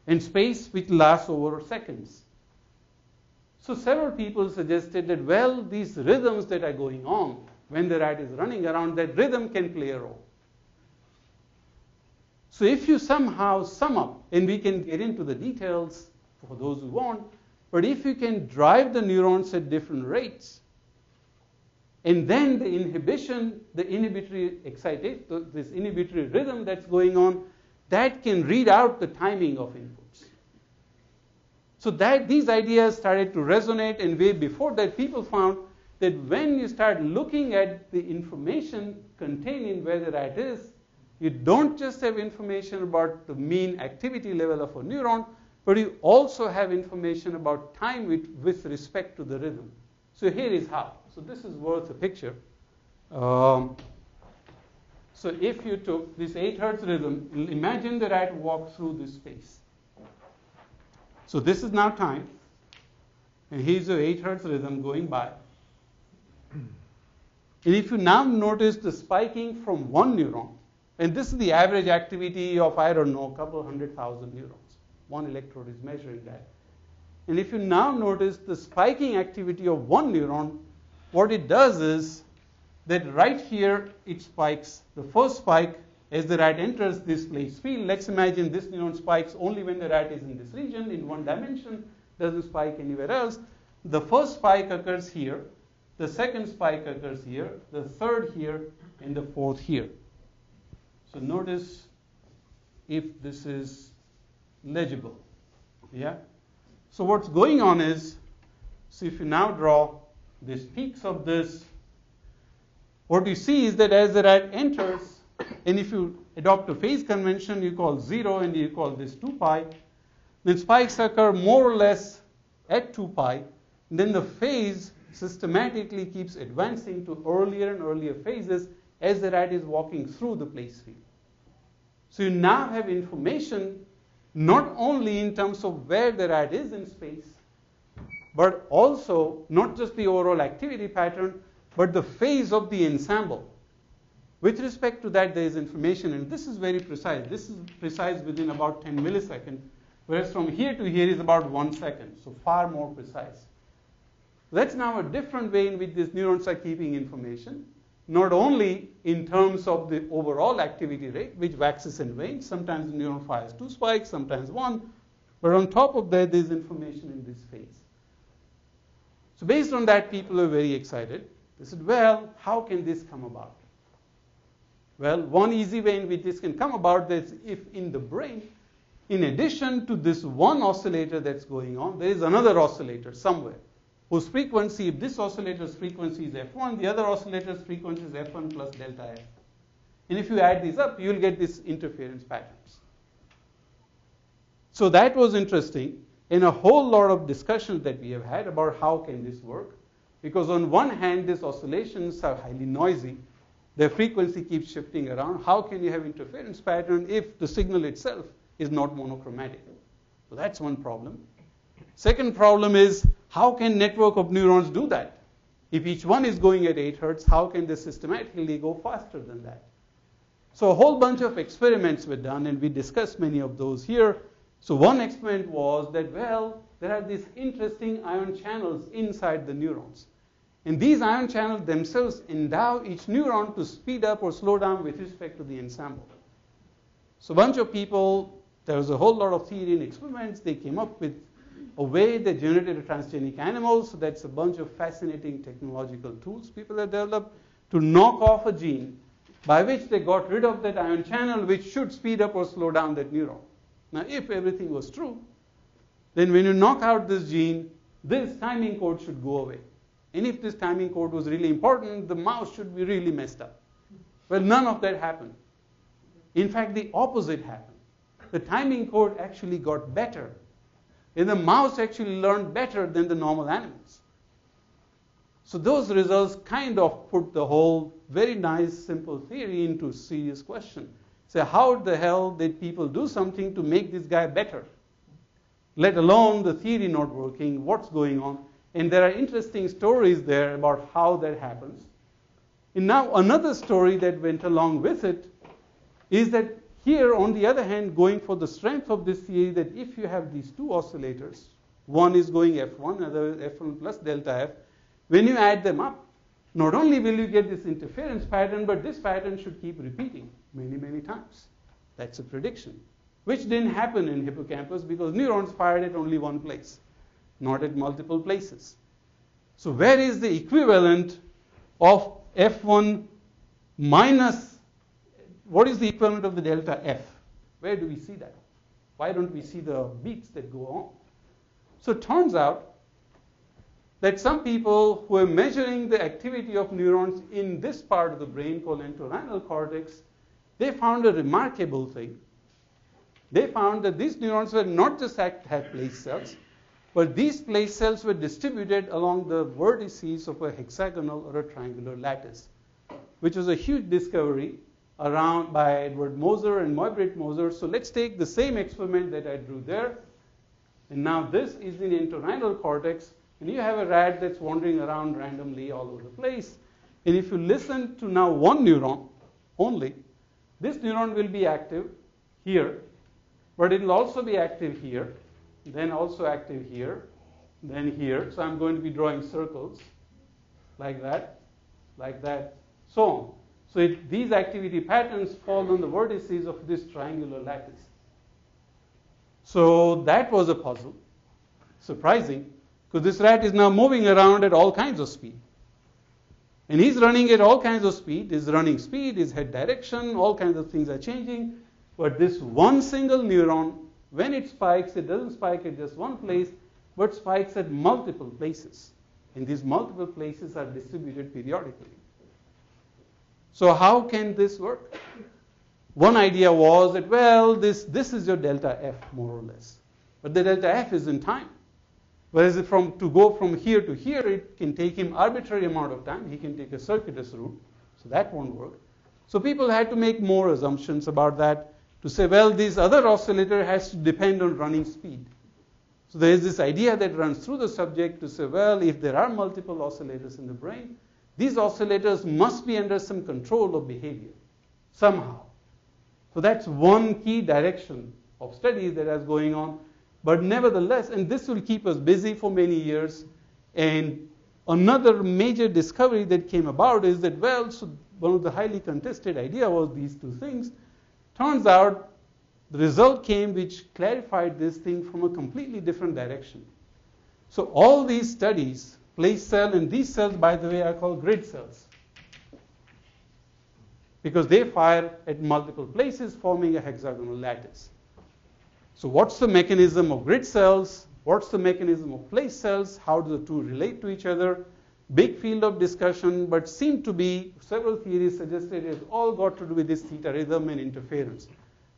and space which lasts over seconds. So several people suggested that, well, these rhythms that are going on when the rat is running around, that rhythm can play a role. So if you somehow sum up, and we can get into the details for those who want, but if you can drive the neurons at different rates, and then the inhibition, the inhibitory excitation, this inhibitory rhythm that's going on, that can read out the timing of inputs. So that these ideas started to resonate, and way before that, people found that when you start looking at the information contained in where the rat is, you don't just have information about the mean activity level of a neuron, but you also have information about time with respect to the rhythm. So here is how. So this is worth a picture. So if you took this 8 hertz rhythm, imagine the rat walked through this space. So this is now time, and here's the 8 hertz rhythm going by. And if you now notice the spiking from one neuron, and this is the average activity of, I don't know, a couple 100,000 neurons. One electrode is measuring that. And if you now notice the spiking activity of one neuron, what it does is that right here it spikes. The first spike as the rat enters this place field. Let's imagine this neuron spikes only when the rat is in this region, in one dimension, doesn't spike anywhere else. The first spike occurs here, the second spike occurs here, the third here, and the fourth here. So notice if this is legible. Yeah? So what's going on is, so if you now draw these peaks of this, what you see is that as the rat enters, and if you adopt a phase convention, you call 0 and you call this 2 pi, then spikes occur more or less at 2 pi, and then the phase systematically keeps advancing to earlier and earlier phases as the rat is walking through the place field. So you now have information not only in terms of where the rat is in space, but also not just the overall activity pattern, but the phase of the ensemble. With respect to that, there is information, and this is very precise. This is precise within about 10 milliseconds, whereas from here to here is about 1 second, so far more precise. That's now a different way in which these neurons are keeping information, not only in terms of the overall activity rate, which waxes and wanes. Sometimes the neuron fires 2 spikes, sometimes 1, but on top of that, there's information in this phase. So based on that, people are very excited. They said, well, how can this come about? Well, one easy way in which this can come about is if in the brain, in addition to this one oscillator that's going on, there is another oscillator somewhere whose frequency, if this oscillator's frequency is F1, the other oscillator's frequency is F1 plus delta F. And if you add these up, you'll get these interference patterns. So that was interesting, and a whole lot of discussions that we have had about how can this work. Because on one hand, these oscillations are highly noisy. Their frequency keeps shifting around. How can you have interference pattern if the signal itself is not monochromatic? So that's one problem. Second problem is, how can network of neurons do that? If each one is going at 8 hertz, how can they systematically go faster than that? So a whole bunch of experiments were done, and we discussed many of those here. So one experiment was that, well, there are these interesting ion channels inside the neurons. And these ion channels themselves endow each neuron to speed up or slow down with respect to the ensemble. So a bunch of people, there was a whole lot of theory and experiments. They came up with a way they generated a transgenic animal. So that's a bunch of fascinating technological tools people have developed to knock off a gene by which they got rid of that ion channel, which should speed up or slow down that neuron. Now, if everything was true, then when you knock out this gene, this timing code should go away. And if this timing code was really important, the mouse should be really messed up. Well, none of that happened. In fact, the opposite happened. The timing code actually got better. And the mouse actually learned better than the normal animals. So those results kind of put the whole very nice, simple theory into a serious question. So how the hell did people do something to make this guy better? Let alone the theory not working, what's going on. And there are interesting stories there about how that happens. And now another story that went along with it is that here, on the other hand, going for the strength of this theory, that if you have these two oscillators, one is going F1, another F1 plus delta F, when you add them up, not only will you get this interference pattern, but this pattern should keep repeating many, many times. That's a prediction, which didn't happen in hippocampus because neurons fired at only one place, not at multiple places. So where is the equivalent of F1 minus, what is the equivalent of the delta F? Where do we see that? Why don't we see the beats that go on? So it turns out that some people who are measuring the activity of neurons in this part of the brain called entorhinal cortex, they found a remarkable thing. They found that these neurons were not just had place cells, but these place cells were distributed along the vertices of a hexagonal or a triangular lattice, which was a huge discovery around by Edward Moser and Moebrit Moser. So let's take the same experiment that I drew there. And now this is in entorhinal cortex. And you have a rat that's wandering around randomly all over the place. And if you listen to now one neuron only, this neuron will be active here, but it will also be active here, then also active here, then here. So I'm going to be drawing circles like that, so on. So these activity patterns fall on the vertices of this triangular lattice. So that was a puzzle, surprising, because this rat is now moving around at all kinds of speed. And he's running at all kinds of speed. His running speed, his head direction, all kinds of things are changing. But this one single neuron, when it spikes, it doesn't spike at just one place, but spikes at multiple places. And these multiple places are distributed periodically. So how can this work? One idea was that, well, this is your delta F, more or less. But the delta F is in time. Whereas to go from here to here, it can take him arbitrary amount of time. He can take a circuitous route, so that won't work. So people had to make more assumptions about that to say, well, this other oscillator has to depend on running speed. So there is this idea that runs through the subject to say, well, if there are multiple oscillators in the brain, these oscillators must be under some control of behavior, somehow. So that's one key direction of studies that is going on. But nevertheless, and this will keep us busy for many years, and another major discovery that came about is that, well, so one of the highly contested idea was these two things. Turns out the result came which clarified this thing from a completely different direction. So all these studies, place cell, and these cells, by the way, are called grid cells, because they fire at multiple places, forming a hexagonal lattice. So what's the mechanism of grid cells? What's the mechanism of place cells? How do the two relate to each other? Big field of discussion, but seemed to be, several theories suggested it all got to do with this theta rhythm and interference.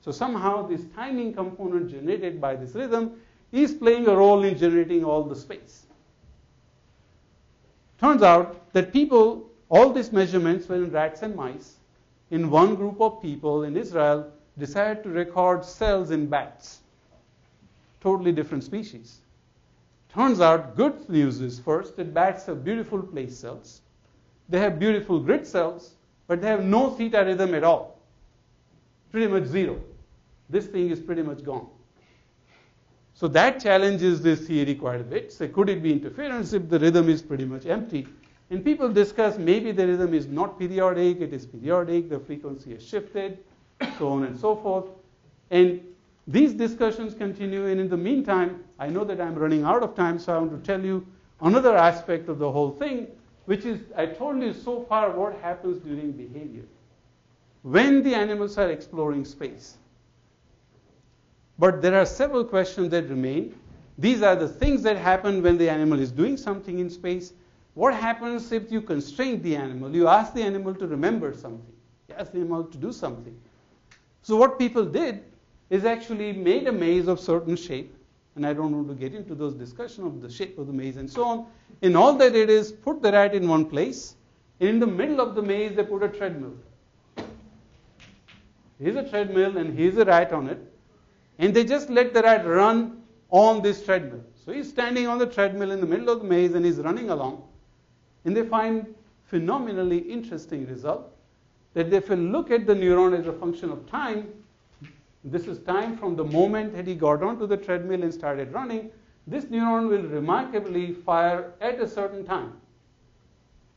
So somehow this timing component generated by this rhythm is playing a role in generating all the space. Turns out that people, all these measurements were in rats and mice. In one group of people in Israel decided to record cells in bats. Totally different species. Turns out, good news is first that bats have beautiful place cells. They have beautiful grid cells, but they have no theta rhythm at all. Pretty much zero. This thing is pretty much gone. So that challenges this theory quite a bit. So could it be interference if the rhythm is pretty much empty? And people discuss maybe the rhythm is not periodic, it is periodic, the frequency has shifted, so on and so forth. And these discussions continue, and in the meantime, I know that I'm running out of time, so I want to tell you another aspect of the whole thing, which is, I told you so far what happens during behavior. When the animals are exploring space. But there are several questions that remain. These are the things that happen when the animal is doing something in space. What happens if you constrain the animal? You ask the animal to remember something. You ask the animal to do something. So what people did is actually made a maze of certain shape. And I don't want to get into those discussions of the shape of the maze and so on. And all they did is put the rat in one place. And in the middle of the maze, they put a treadmill. Here's a treadmill and here's a rat on it. And they just let the rat run on this treadmill. So he's standing on the treadmill in the middle of the maze and he's running along. And they find phenomenally interesting result that if you look at the neuron as a function of time, this is time from the moment that he got onto the treadmill and started running, this neuron will remarkably fire at a certain time.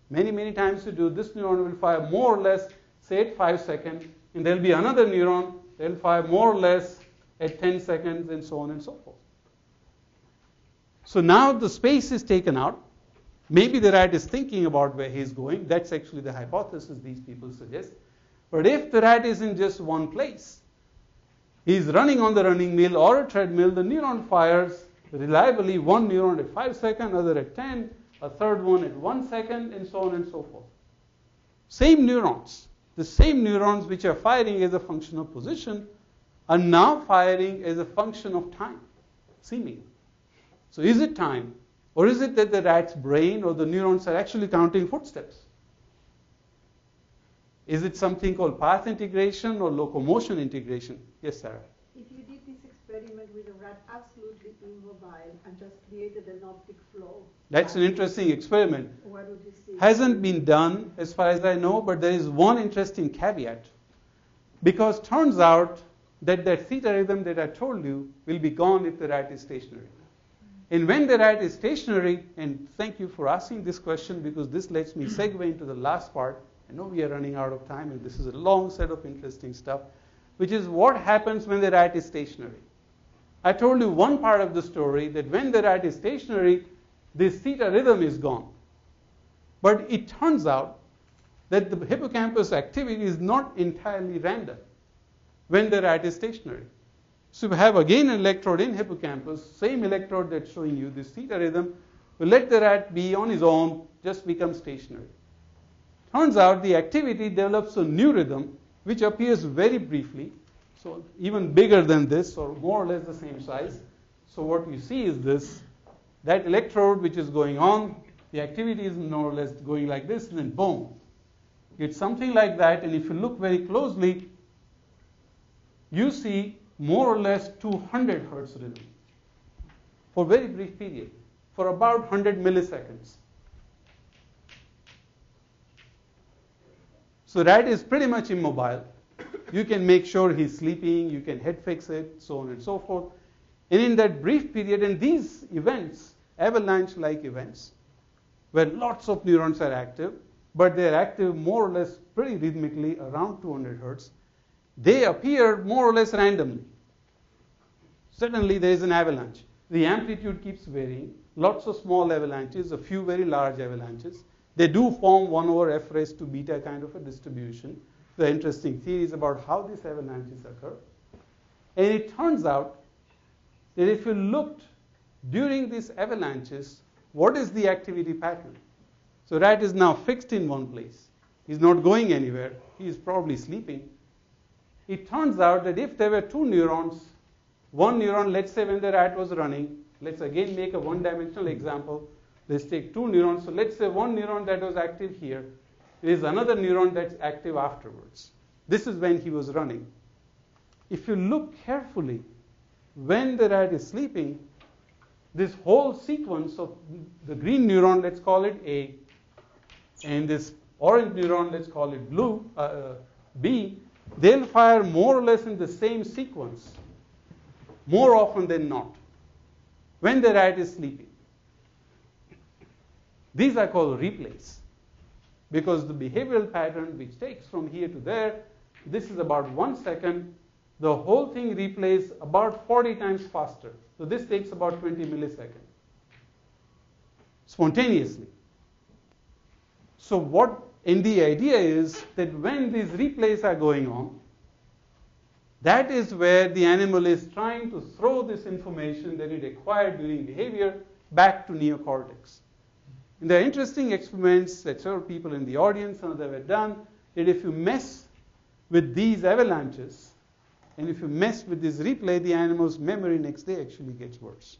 Many, many times you do, this neuron will fire more or less, say at 5 seconds, and there will be another neuron that will fire more or less at 10 seconds, and so on and so forth. So now the space is taken out. Maybe the rat is thinking about where he's going. That's actually the hypothesis these people suggest. But if the rat is in just one place, he's running on the running wheel or a treadmill, the neuron fires reliably, one neuron at 5 seconds, another at 10, a third one at 1 second, and so on and so forth. Same neurons, the same neurons which are firing as a function of position are now firing as a function of time, seemingly. So is it time? Or is it that the rat's brain or the neurons are actually counting footsteps? Is it something called path integration or locomotion integration? Yes, Sarah. If you did this experiment with a rat absolutely immobile and just created an optic flow. That's an interesting experiment. What would you see? Hasn't been done as far as I know, but there is one interesting caveat. Because turns out that theta rhythm that I told you will be gone if the rat is stationary. And when the rat is stationary, and thank you for asking this question because this lets me segue into the last part. I know we are running out of time and this is a long set of interesting stuff, which is what happens when the rat is stationary. I told you one part of the story that when the rat is stationary, this theta rhythm is gone. But it turns out that the hippocampus activity is not entirely random when the rat is stationary. So we have again an electrode in hippocampus, same electrode that's showing you this theta rhythm. We let the rat be on his own, just become stationary. Turns out the activity develops a new rhythm which appears very briefly, so even bigger than this or more or less the same size. So what you see is this, that electrode which is going on, the activity is more or less going like this, and then boom. It's something like that, and if you look very closely, you see more or less 200 hertz rhythm for a very brief period, for about 100 milliseconds. So rat is pretty much immobile. You can make sure he's sleeping, you can head fix it, so on and so forth. And in that brief period, and these events, avalanche-like events, where lots of neurons are active, but they're active more or less pretty rhythmically around 200 hertz, they appear more or less randomly. Suddenly there is an avalanche. The amplitude keeps varying. Lots of small avalanches, a few very large avalanches. They do form 1 over f raised to beta kind of a distribution. There are interesting theories about how these avalanches occur. And it turns out that if you looked during these avalanches, what is the activity pattern? So rat is now fixed in one place. He's not going anywhere. He is probably sleeping. It turns out that if there were two neurons, one neuron, let's say when the rat was running, let's again make a one-dimensional example. Let's take two neurons. So let's say one neuron that was active here is another neuron that's active afterwards. This is when he was running. If you look carefully, when the rat is sleeping, this whole sequence of the green neuron, let's call it A, and this orange neuron, let's call it B, they'll fire more or less in the same sequence, more often than not, when the rat is sleeping. These are called replays. because the behavioral pattern which takes from here to there, this is about 1 second. The whole thing replays about 40 times faster. So this takes about 20 milliseconds spontaneously. So and the idea is that when these replays are going on, that is where the animal is trying to throw this information that it acquired during behavior back to neocortex. And there are interesting experiments that several people in the audience and others have done, that if you mess with these avalanches, and if you mess with this replay, the animal's memory next day actually gets worse.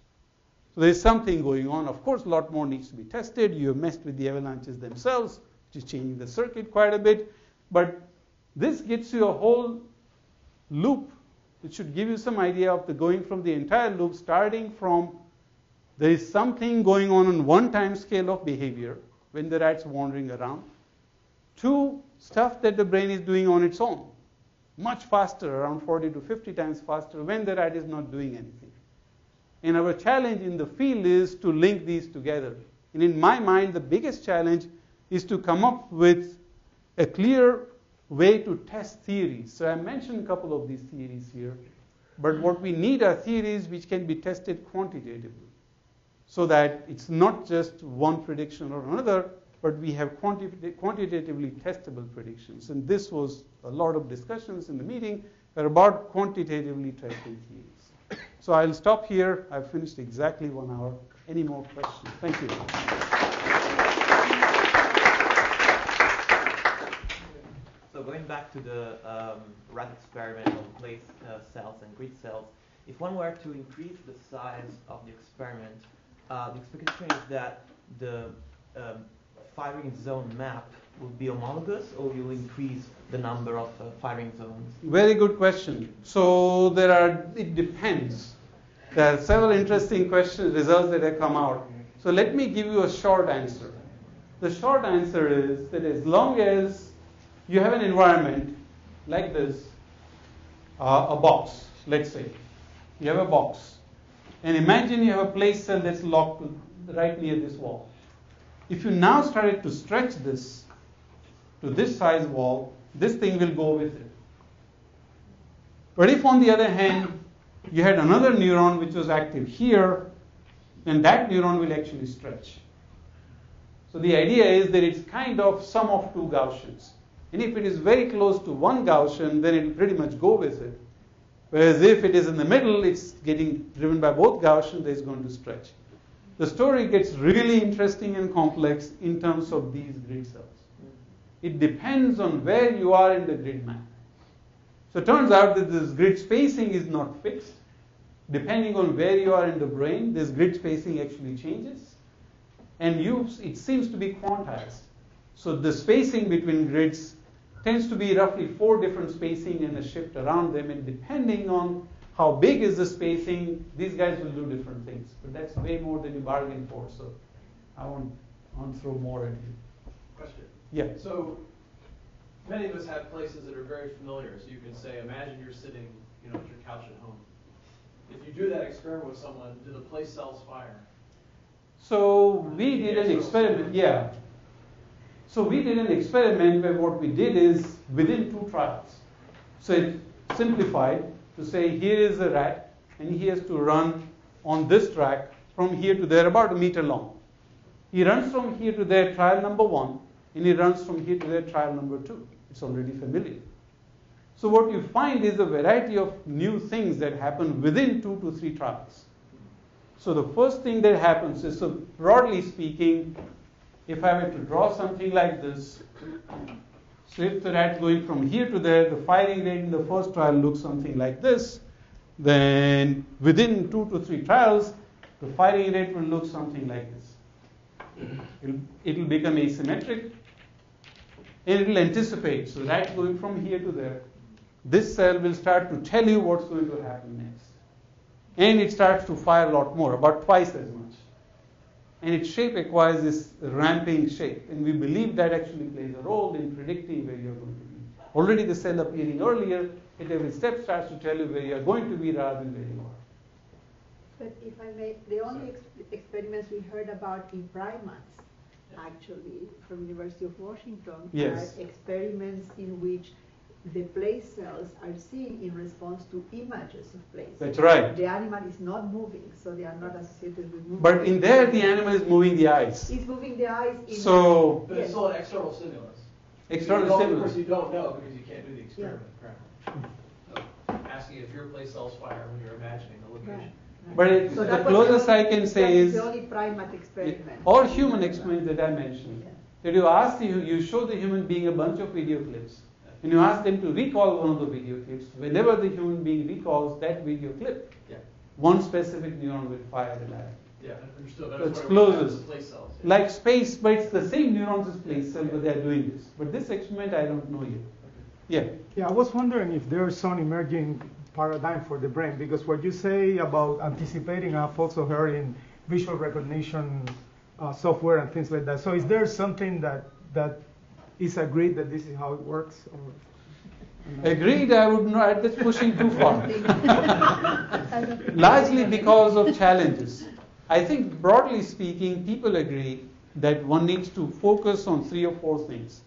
So there's something going on. Of course, a lot more needs to be tested. You have messed with the avalanches themselves, which is changing the circuit quite a bit. But this gets you a whole loop, which should give you some idea of the going from the entire loop, starting from there is something going on one time scale of behavior when the rat's wandering around, to stuff that the brain is doing on its own, much faster, around 40 to 50 times faster when the rat is not doing anything. And our challenge in the field is to link these together. And in my mind, the biggest challenge is to come up with a clear way to test theories. So I mentioned a couple of these theories here. But what we need are theories which can be tested quantitatively, so that it's not just one prediction or another, but we have quantitatively testable predictions. And this was a lot of discussions in the meeting were about quantitatively testing theories. So I'll stop here. I've finished exactly 1 hour. Any more questions? Thank you. So going back to the rat experiment on place cells and grid cells, if one were to increase the size of the experiment, the expectation is that the firing zone map will be homologous, or will increase the number of firing zones? Very good question. So it depends. There are several interesting results that have come out. So let me give you a short answer. The short answer is that as long as you have an environment like this, a box, let's say. You have a box. And imagine you have a place cell that's locked right near this wall. If you now started to stretch this to this size wall, this thing will go with it. But if on the other hand, you had another neuron which was active here, then that neuron will actually stretch. So the idea is that it's kind of sum of two Gaussians. And if it is very close to one Gaussian, then it will pretty much go with it. Whereas if it is in the middle, it's getting driven by both Gaussians, it's going to stretch. The story gets really interesting and complex in terms of these grid cells. It depends on where you are in the grid map. So it turns out that this grid spacing is not fixed. Depending on where you are in the brain, this grid spacing actually changes. And it seems to be quantized. So the spacing between grids tends to be roughly 4 different spacing and a shift around them. And depending on how big is the spacing, these guys will do different things. But that's way more than you bargained for. So I won't throw more at you. Question. Yeah. So many of us have places that are very familiar. So you can say, imagine you're sitting, at your couch at home. If you do that experiment with someone, do the place cells fire? So we did an experiment. Yeah. So we did an experiment where what we did is within 2 trials. So it simplified to say here is a rat and he has to run on this track from here to there, about 1 meter long. He runs from here to there, trial number 1, and he runs from here to there, trial number 2. It's already familiar. So what you find is a variety of new things that happen within 2 to 3 trials. So the first thing that happens is, so broadly speaking, if I were to draw something like this, so if the rat going from here to there, the firing rate in the first trial looks something like this, then within 2 to 3 trials, the firing rate will look something like this. It'll become asymmetric, and it'll anticipate. So rat going from here to there, this cell will start to tell you what's going to happen next. And it starts to fire a lot more, about twice as much. And its shape acquires this ramping shape. And we believe that actually plays a role in predicting where you're going to be. Already the cell appearing earlier, at every step starts to tell you where you're going to be rather than where you are. But if I may, the only experiments we heard about in primates actually, from University of Washington, Yes. are experiments in which the place cells are seen in response to images of place. That's right. The animal is not moving, so they are not associated with movement. But in there, the animal is moving the eyes. It's moving the eyes. So, But it's still an external stimulus. external Of stimulus. course, you don't know because you can't do the experiment. Right. So, asking if your place cells fire when you're imagining the location. But it, So the that was closest I can say is, the only primate experiment. or human experiment that I mentioned, that you ask you show the human being a bunch of video clips, and you ask them to recall one of the video clips. Whenever the human being recalls that video clip, one specific neuron will fire the light. Yeah, understood. So it's That's closest. place cells. Like space, but it's the same neurons as place cell, but they are doing this. But this experiment, I don't know yet. Yeah. Yeah, I was wondering if there's some emerging paradigm for the brain, because what you say about anticipating, I've also heard in visual recognition software and things like that. So is there something that is agreed that this is how it works? Or, Agreed, I would not, that's pushing too far. Largely because of challenges. I think broadly speaking, people agree that one needs to focus on 3 or 4 things.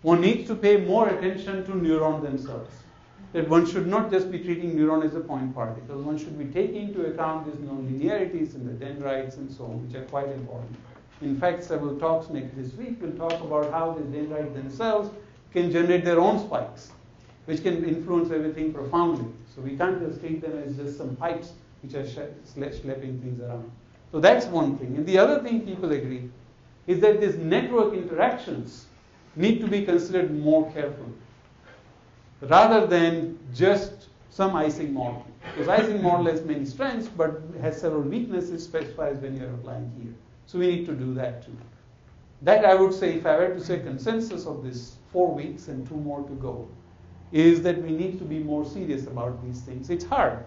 One needs to pay more attention to neurons themselves. That one should not just be treating neuron as a point particle. One should be taking into account these non-linearities in the dendrites and so on, which are quite important. In fact, several talks this week will talk about how the dendrites themselves can generate their own spikes, which can influence everything profoundly. So we can't just treat them as just some pipes which are schlepping things around. So that's one thing. And the other thing people agree is that these network interactions need to be considered more carefully, rather than just some Ising model. Because Ising model has many strengths, but has several weaknesses, specifies when you're applying here. So we need to do that too. That I would say, if I were to say consensus of this 4 weeks and 2 more to go, is that we need to be more serious about these things. It's hard.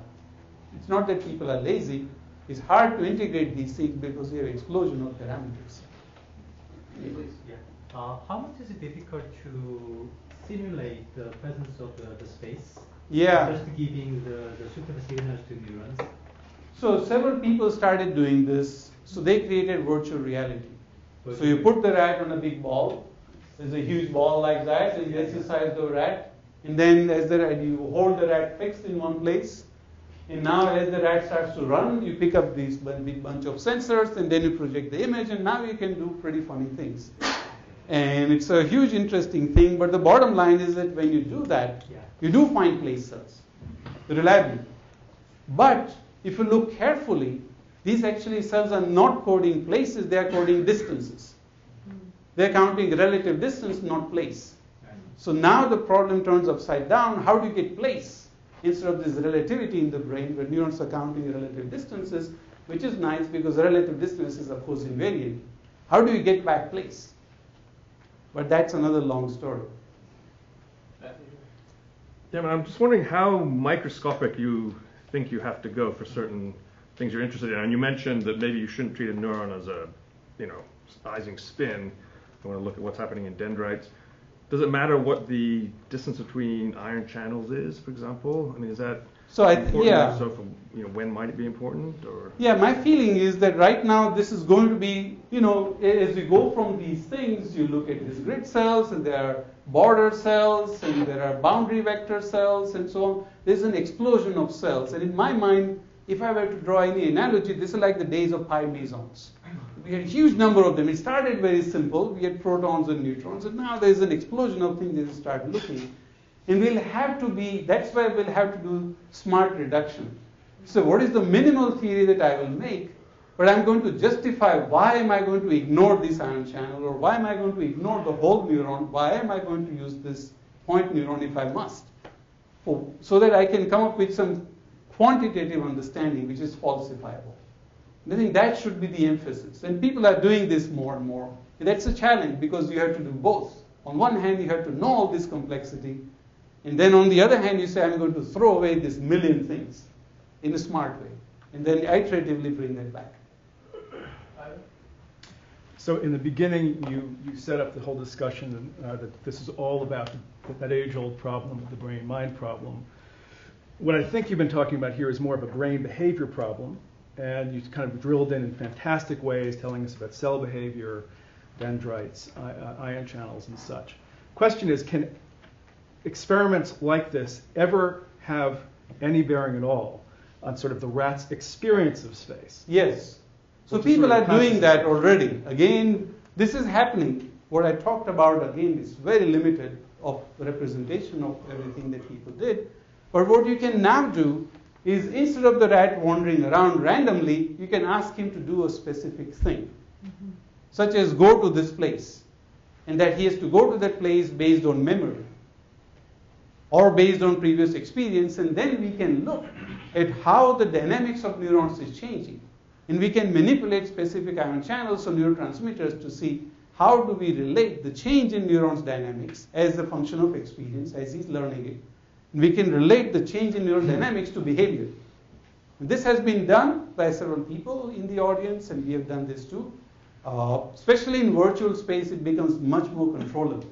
It's not that people are lazy. It's hard to integrate these things because we have explosion of parameters. Yeah. How much is it difficult to simulate the presence of the space? Yeah. Just giving the superficial signals to neurons. So several people started doing this. So they created virtual reality. So you put the rat on a big ball. There's a huge ball like that, and you exercise the rat. And then as you hold the rat fixed in one place. And now as the rat starts to run, you pick up these big bunch of sensors, and then you project the image, and now you can do pretty funny things. And it's a huge interesting thing, but the bottom line is that when you do that, you do find place cells reliably. But if you look carefully, these actually cells are not coding places, they are coding distances. They're counting relative distance, not place. So now the problem turns upside down. How do you get place instead of this relativity in the brain where neurons are counting relative distances, which is nice because relative distance is of course invariant. How do you get back place? But that's another long story. Yeah, but I'm just wondering how microscopic you think you have to go for certain things you're interested in. And you mentioned that maybe you shouldn't treat a neuron as a, Ising spin. You want to look at what's happening in dendrites. Does it matter what the distance between ion channels is, for example? I mean, is that important? Yeah. So, when might it be important? Or yeah, my feeling is that right now this is going to be, as we go from these things, you look at these grid cells, and there are border cells, and there are boundary vector cells, and so on. There's an explosion of cells, and in my mind, if I were to draw any analogy, this is like the days of pi mesons. We had a huge number of them. It started very simple. We had protons and neutrons, and now there's an explosion of things that we start looking. And that's why we'll have to do smart reduction. So what is the minimal theory that I will make? But I'm going to justify why am I going to ignore this ion channel, or why am I going to ignore the whole neuron? Why am I going to use this point neuron if I must? So that I can come up with some quantitative understanding which is falsifiable. And I think that should be the emphasis. And people are doing this more and more. And that's a challenge because you have to do both. On one hand, you have to know all this complexity. And then on the other hand, you say, I'm going to throw away this million things in a smart way. And then iteratively bring that back. So in the beginning, you set up the whole discussion that this is all about that age-old problem of the brain-mind problem. What I think you've been talking about here is more of a brain behavior problem. And you kind of drilled in fantastic ways, telling us about cell behavior, dendrites, ion channels, and such. Question is, can experiments like this ever have any bearing at all on sort of the rat's experience of space? Yes. So Which is people sort are of doing that already. Again, this is happening. What I talked about, again, is very limited of the representation of everything that people did. But what you can now do is, instead of the rat wandering around randomly, you can ask him to do a specific thing, such as go to this place, and that he has to go to that place based on memory or based on previous experience, and then we can look at how the dynamics of neurons is changing. And we can manipulate specific ion channels or neurotransmitters to see how do we relate the change in neurons dynamics as a function of experience, as he's learning it. And we can relate the change in neural dynamics to behavior. And this has been done by several people in the audience, and we have done this too. Especially in virtual space, it becomes much more controllable.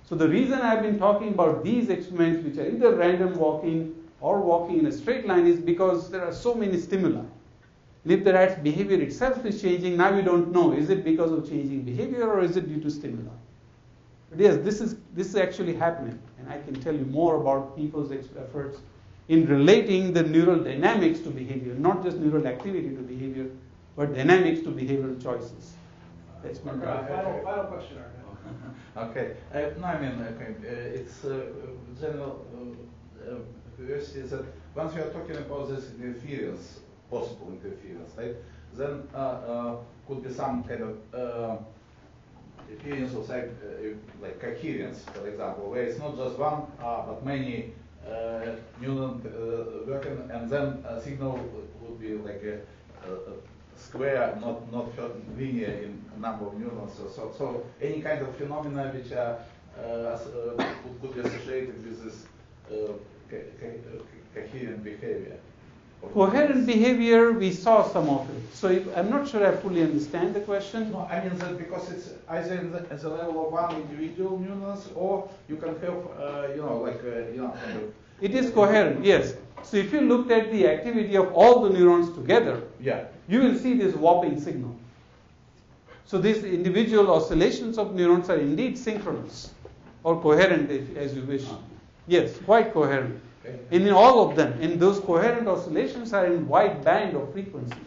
So the reason I've been talking about these experiments, which are either random walking or walking in a straight line, is because there are so many stimuli. And if the rat's behavior itself is changing, now we don't know, is it because of changing behavior or is it due to stimuli? But yes, this is actually happening, and I can tell you more about people's efforts in relating the neural dynamics to behavior, not just neural activity to behavior, but dynamics to behavioral choices. That's my Final question. Okay. No, I mean, it's general curiosity that once we are talking about this interference, possible interference, right? Then could be some kind of interference of like coherence, for example, where it's not just one but many neurons working, and then a signal would be like a square, not linear in number of neurons. So any kind of phenomena which are could be associated with this coherent behavior. Coherent behavior, we saw some of it. So I'm not sure I fully understand the question. No, I mean that because it's either at the level of one individual neurons, or you can have, kind of. It is coherent, yes. So if you looked at the activity of all the neurons together, you will see this whopping signal. So these individual oscillations of neurons are indeed synchronous or coherent, as you wish. Yes, quite coherent. And in all of them, and those coherent oscillations are in wide band of frequencies,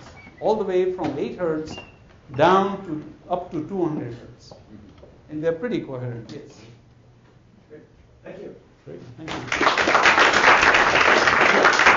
all the way from 8 Hertz down to up to 200 Hertz. And they're pretty coherent, yes. Great. Thank you. Great. Thank you.